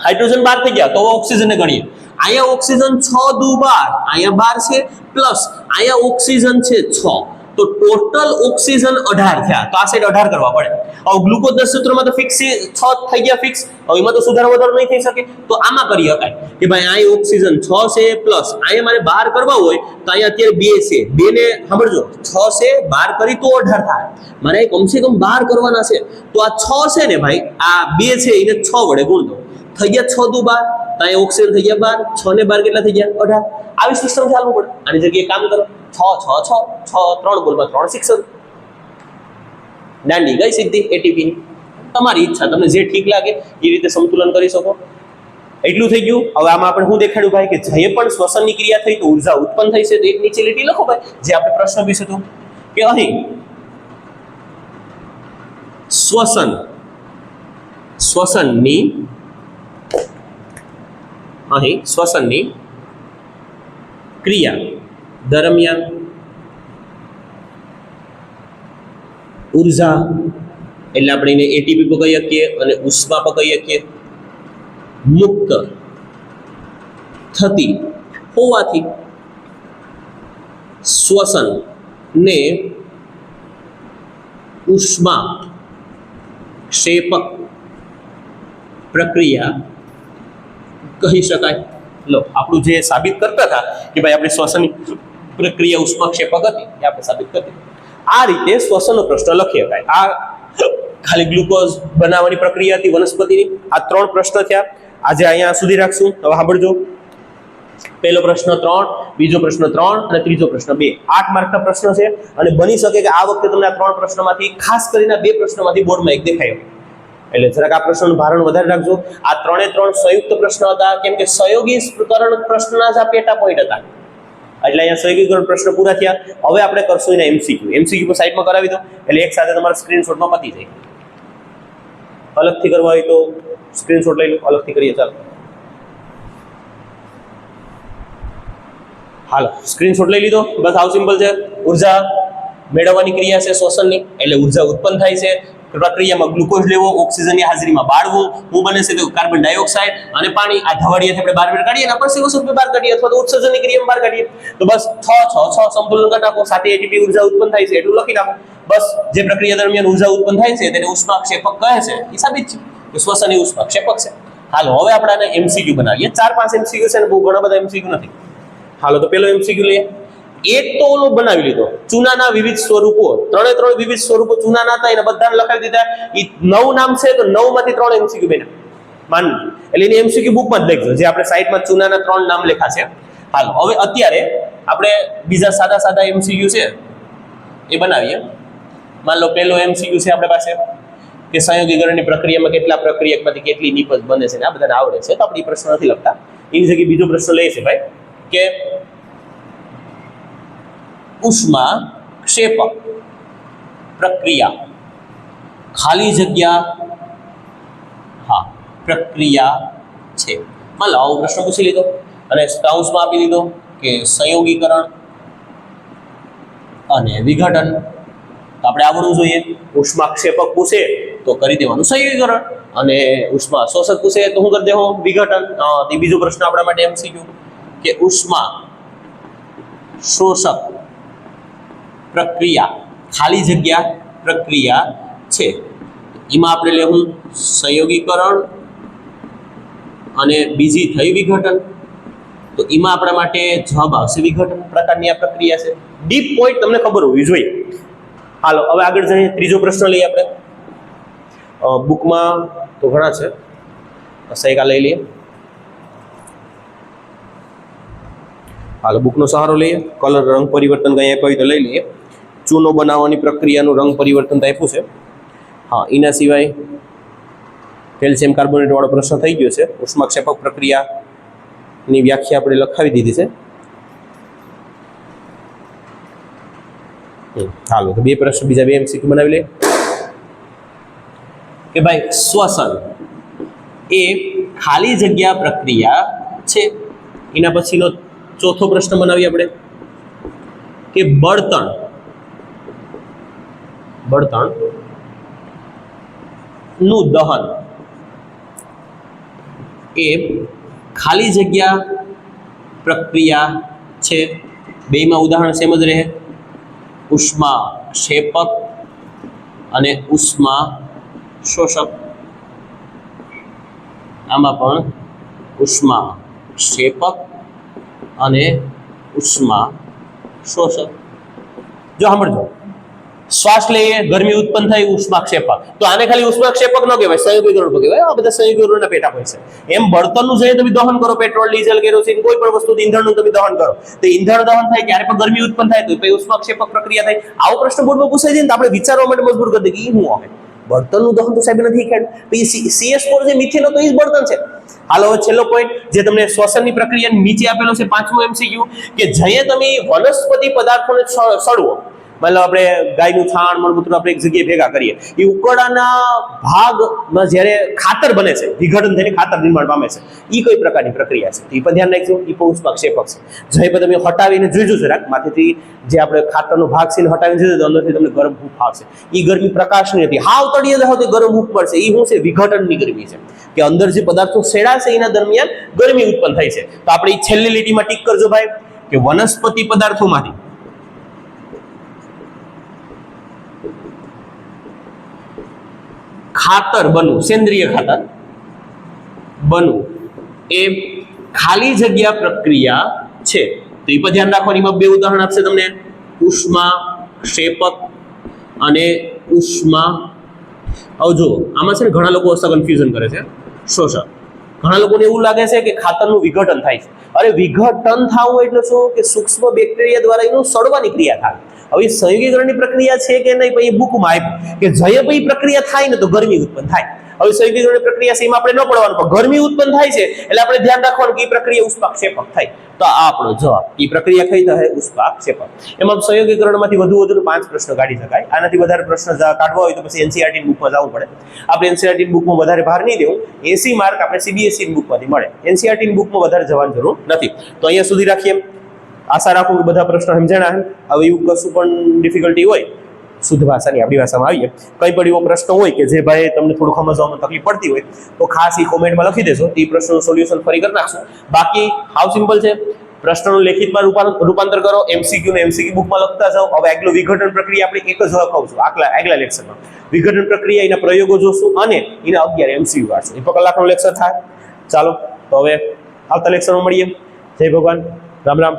હાઇડ્રોજન 12 થઈ ગયા, તો ઓક્સિજનને ગણીએ. અહીંયા ઓક્સિજન 6 દુ 12, અહીંયા 12 છે પ્લસ અહીંયા ઓક્સિજન છે 6, તો ટોટલ ઓક્સિજન 18 થયા, તો આ સાઈડ 18 કરવા પડે. હવે ગ્લુકોઝના સૂત્રમાં તો ફિક્સ 6 થઈ ગયા ફિક્સ, હવે એમાં તો સુધારો વધારો નહીં થઈ શકે, તો આમાં કરી શકાય કે ભાઈ અહીં ઓક્સિજન 6 છે પ્લસ અહીંયા મારે 12 કરવા હોય તો અહીંયા અત્યારે 2 છે, 2 ને સાંભળજો 6 છે 12 કરી તો 18 થાય, મારે કમસે કમ 12 કરવાના છે, તો આ 6 છે ને ભાઈ, આ 2 છે એને 6 વડે ગુણ દો, થઈ ગયા 6 દુ 12, તો અહીંયા ઓક્સિજન થઈ ગયા 12, 6 ને 12 કેટલા થઈ ગયા? 18. આવી સિસ્ટમ ચાલવું પડે. આની જગ્યાએ કામ કરો, 6 6 6 6 3 બોલમાં 3 6 દાંડી ગઈ સીધી એટીપી ની. તમારી ઈચ્છા, તમને જે ઠીક લાગે એ રીતે સંતુલન કરી શકો. એટલું થઈ ગયું. હવે આમાં આપણે શું દેખાડ્યું ભાઈ કે જે પણ શ્વસનની ક્રિયા થઈ તો ઉર્જા ઉત્પન્ન થઈ છે, તો એક નીચે લીટી લખો ભાઈ, જે આપણે પ્રશ્ન પૂછ્યો હતો કે અહીં શ્વસનની ક્રિયા દરમિયાન ઉર્જા એટલે આપણે એને એટીપી પર કહી શકીએ અને ઉષ્મા પર કહી શકીએ, મુક્ત થતી હોવાથી શ્વસન ને ઉષ્મા ક્ષેપક પ્રક્રિયા કહી શકાય. લો આપણું જે સાબિત કરતા હતા કે ભાઈ આપણે શ્વસનની પ્રક્રિયા ઉષ્માક્ષેપક હતી એ આપણે સાબિત કરી. આ રીતે શ્વસનનો પ્રશ્ન લખી શકાય. આ ખાલી ગ્લુકોઝ બનાવવાની પ્રક્રિયા હતી વનસ્પતિની. આ 3 પ્રશ્ન થયા. આજે અહીંયા સુધી રાખશું. હવે સાંભળજો, પહેલો પ્રશ્ન 3, બીજો પ્રશ્ન 3 અને ત્રીજો પ્રશ્ન 2. 8 માર્કના પ્રશ્ન છે, અને બની શકે કે આ વખતે તમને આ 3 પ્રશ્નોમાંથી ખાસ કરીને 2 પ્રશ્નોમાંથી બોર્ડમાં એક દેખાયો, એટલે જરાક આ પ્રશ્નનું ભારણ વધારે રાખજો. આ 3 સંયુક્ત પ્રશ્નો હતા, કેમ કે સહયોગીકરણ પ્રશ્નના જ આ પેટા પોઈન્ટ હતા, એટલે અહીંયા સહયોગીકરણ પ્રશ્ન પૂરા થયા. હવે આપણે કરશું એના એમસીક્યુ પર સાઈડમાં કરાવી દો, એટલે એક સાથે તમારા સ્ક્રીનશોટમાં પતી જાય. અલગથી કરવા હોય તો સ્ક્રીનશોટ લઈ લો, અલગથી કરીએ. ચાલો હાલો, સ્ક્રીનશોટ લઈ લીધો, બસ આવું સિમ્પલ છે. ઉર્જા મેળવવાની ક્રિયા છે શ્વસનની, એટલે ઉર્જા ઉત્પન્ન થાય છે પ્રક્રિયામાં. ગ્લુકોઝ લેવો, ઓક્સિજનની હાજરીમાં બાળવું, શું બને છે તો કાર્બન ડાયોક્સાઇડ અને પાણી. આ ધવાડીયાથી આપણે બહાર કાઢીએ અને પરસેવો સ્વરૂપે બહાર કાઢીએ, અથવા તો ઉત્સર્જનની ક્રિયામાં બહાર કાઢીએ. તો બસ 6 6 6 સંતુલન કરી નાખો, સાથે એટીપી ઉર્જા ઉત્પન્ન થાય છે એટલું લખી નાખો. બસ જે પ્રક્રિયા દરમિયાન ઉર્જા ઉત્પન્ન થાય છે તેને ઉષ્માક્ષેપક કહે છે, એ સાબિત છે કે શ્વસન એ ઉષ્માક્ષેપક છે. હાલો હવે આપણે આને એમસીક્યુ બનાવીએ. 4-5 એમસીક્યુ છે ને બહુ ઘણા બધા એમસીક્યુ નથી. હાલો તો પેલો એમસીક્યુ લઈએ. એક તો ઓલો બનાવી લીધો, ચૂનાના વિવિધ સ્વરૂપો. 3 વિવિધ સ્વરૂપો ચૂનાના હતા, એને બધાને લખાવી દીધા. એ 9 નામ છે તો 9 માંથી 3 એમસીક્યુ બન્યા માની, એટલે એની એમસીક્યુ બુકમાં જ લખજો, જે આપણે સાઈડમાં ચૂનાના 3 નામ લખ્યા છે. હાલો હવે અત્યારે આપણે બીજા સાદા એમસીક્યુ છે એ બનાવીએ. માન લો પહેલો એમસીક્યુ છે આપણી પાસે કે સંયોગીકરણની પ્રક્રિયામાં કેટલા પ્રક્રિયકમાંથી કેટલી નિપજ બને છે, ને આ બધાને આવડે છે, તો આપણે પ્રશ્ન નથી લખતા. એની જગ્યાએ બીજો પ્રશ્ન લઈએ છે ભાઈ કે ઉષ્મા ક્ષેપક પ્રક્રિયા ખાલી જગ્યા પ્રક્રિયા છે. માન લો આવો પ્રશ્ન પૂછી લીધો અને કૌંસમાં આપી દીધો કે સંયોગીકરણ અને વિઘટન. તો આપણે આવડવું જોઈએ. ઉષ્માક્ષેપક પૂછે તો કરી દેવાનું સંયોગીકરણ, અને ઉષ્મા શોષક પૂછે તો શું કરી દેવું? વિઘટન. તે બીજો પ્રશ્ન આપણા માટે એમસીક્યુ કે ઉષ્મા શોષક પ્રક્રિયા ખાલી જગ્યા પ્રક્રિયા છે, એમાં આપણે લેવું સંયોગીકરણ અને બીજી થઈ વિઘટન. તો એમાં આપણા માટે જવાબ આવશે વિઘટન પ્રકારની આ પ્રક્રિયા છે. ડીપ પોઈન્ટ તમને ખબર હોવી જોઈએ. હાલો હવે આગળ જઈએ. ત્રીજો પ્રશ્ન લઈએ આપણે. બુકમાં તો ઘણા છે, સૈકા લઈ લઈએ. હાલો બુકનો સહારો લઈએ. કલર રંગ પરિવર્તન કંઈ આપ્યું તો લઈ લઈએ. ચૂનો બનાવવાની પ્રક્રિયાનું રંગ પરિવર્તન તો આપ્યું છે. હા, એના સિવાય કેલ્શિયમ કાર્બોનેટ વાળો પ્રશ્ન થઈ ગયો છે. ઉષ્માક્ષેપક પ્રક્રિયાની વ્યાખ્યા આપણે લખાવી દીધી છે. હાલો તો બે પ્રશ્ન બીજા બે MCQ બનાવી લે કે ભાઈ શ્વસન એ ખાલી જગ્યા પ્રક્રિયા છે. એના પછીનો ચોથો પ્રશ્ન બનાવીએ આપણે કે બળતણ નું દહન એ ખાલી જગ્યા પ્રક્રિયા છે. બેમાં ઉદાહરણ સેમ જ રહે, ઉષ્મા ક્ષેપક અને ઉષ્મા શોષક. આમાં પણ ઉષ્મા ક્ષેપક અને ઉષ્મા શોષક. જો સાંભળજો, શ્વાસ લઈએ ગરમી ઉત્પન્ન થાય ઉષ્માક્ષેપક, તો આને ખાલી ઉષ્માક્ષેપક ન કહેવાય, સંયોગીકરણ કહેવાય. આ બધા સંયોગીકરણના પેટા હોય છે. એમ બળતણનું જોઈએ તમે દહન કરો, પેટ્રોલ ડીઝલ કેરોસીન કોઈ પણ વસ્તુ ઈંધણનું તમે દહન કરો, તો ઈંધણ દહન થાય ત્યારે પણ ગરમી ઉત્પન્ન થાય તો પછી ઉષ્માક્ષેપક પ્રક્રિયા થાય. આવો પ્રશ્ન બોર્ડમાં પૂછાય છે ને તો આપણે વિચારવા માટે મજબૂર કરી દઈએ કે શું આવે. બળતણનું દહન તો સાહેબ નથી ખેડ, પછી CS4 જે મિથેન હતો એ જ બળતણ છે. હાલો છેલ્લો પોઈન્ટ જે તમને શ્વસનની પ્રક્રિયા નીચે આપેલો છે, 5મો MCQ કે જઈએ તમે વનસ્પતિ પદાર્થોને સળવો, મતલબ આપણે ગાયનું છાણ મળમૂત્ર આપણે એક જગ્યાએ ભેગા કરીએ, એ ઉકળાના ભાગમાં જ્યારે ખાતર બને છે, વિઘટન થઈને ખાતર નિર્માણ પામે છે, એ કઈ પ્રકારની પ્રક્રિયા છે એ પણ ધ્યાન રાખજો. એ પણ ઉષ્માક્ષેપક છે. જઈ પર તમે હટાવીને જોઈજો જરાક માથેથી જે આપણે ખાતરનો ભાગ છે ને હટાવીને જોઈજો તો અંદરથી તમને ગરમ હૂંફ આવશે. એ ગરમી પ્રકાશની હતી, હાવ તળિયે જાવ તો ગરમ હૂંફ મળશે. એ શું છે? વિઘટનની ગરમી છે કે અંદર જે પદાર્થો સેડાશે એના દરમિયાન ગરમી ઉત્પન્ન થાય છે. તો આપણે છેલ્લી લીટીમાં ટીક કરજો ભાઈ કે વનસ્પતિ પદાર્થોમાંથી ખાતર બનવું, સેન્દ્રિય ખાતર બનવું એ ખાલી જગ્યા પ્રક્રિયા છે. તો એ પર ધ્યાન રાખવાની. એમાં બે ઉદાહરણ આપશે તમને, ઉષ્મા ક્ષેપક અને ઉષ્મા. હવે જુઓ આમાં છે ને ઘણા લોકો કન્ફ્યુઝન કરે છે, શોષક. ઘણા લોકોને એવું લાગે છે કે ખાતરનું વિઘટન થાય છે. અરે વિઘટન થવું એટલે શું કે સૂક્ષ્મ બેક્ટેરિયા દ્વારા એનું સડવાની ક્રિયા થાય. હવે સંયોગીકરણની પ્રક્રિયા છે કે નહીં, પછી બુકમાં આપ્યું કે જય પછી પ્રક્રિયા થાય ને તો ગરમી ઉત્પન્ન થાય. હવે સંયોગીકરણની પ્રક્રિયા છે એમાં આપણે ન પડવાનું, પણ ગરમી ઉત્પન્ન થાય છે એટલે આપણે ધ્યાન રાખવાનું કે એ પ્રક્રિયા ઉષ્માક્ષેપક થાય. તો આ આપણો જવાબ, એ પ્રક્રિયા કઈ થાય? ઉષ્માક્ષેપક. એમાં સંયોગીકરણમાંથી વધુ 5 પ્રશ્ન કાઢી શકાય. આનાથી વધારે પ્રશ્ન કાઢવા હોય તો પછી NCERT બુકમાં જવું પડે. આપણે NCERT બુકમાં વધારે ભાર નહીં દેવું. 80 માર્ક આપણે CBSE બુકમાંથી મળે, NCERT બુકમાં વધારે જવાની જરૂર નથી. તો અહીંયા સુધી રાખીએ. આશા રાખું કે બધા પ્રશ્નો સમજાણા. હવે એવું કશું પણ ડિફિકલ્ટી હોય, શુદ્ધ ભાષાની આપણી ભાષામાં આવીએ, કંઈ પણ એવો પ્રશ્ન હોય કે જે ભાઈ તમને થોડું સમજવામાં તકલીફ પડતી હોય તો ખાસ એ કોમેન્ટમાં લખી દેશો. એ પ્રશ્નનું સોલ્યુશન ફરી કરી નાખશું. બાકી હાવ સિમ્પલ છે, પ્રશ્નનું લેખિતમાં રૂપાંતર કરો, MCQ ને MCQ બુકમાં લખતા જાઓ. હવે આગલું વિઘટન પ્રક્રિયા આપણે એક જ કહું છું આગલા લેક્ચરમાં. વિઘટન પ્રક્રિયા એના પ્રયોગો જોશું અને એના 11 MCQ કાઢશું. એ કલાકનું લેક્ચર થાય. ચાલો તો હવે આવતા લેક્ચરમાં મળીએ. જય ભગવાન, રામ રામ.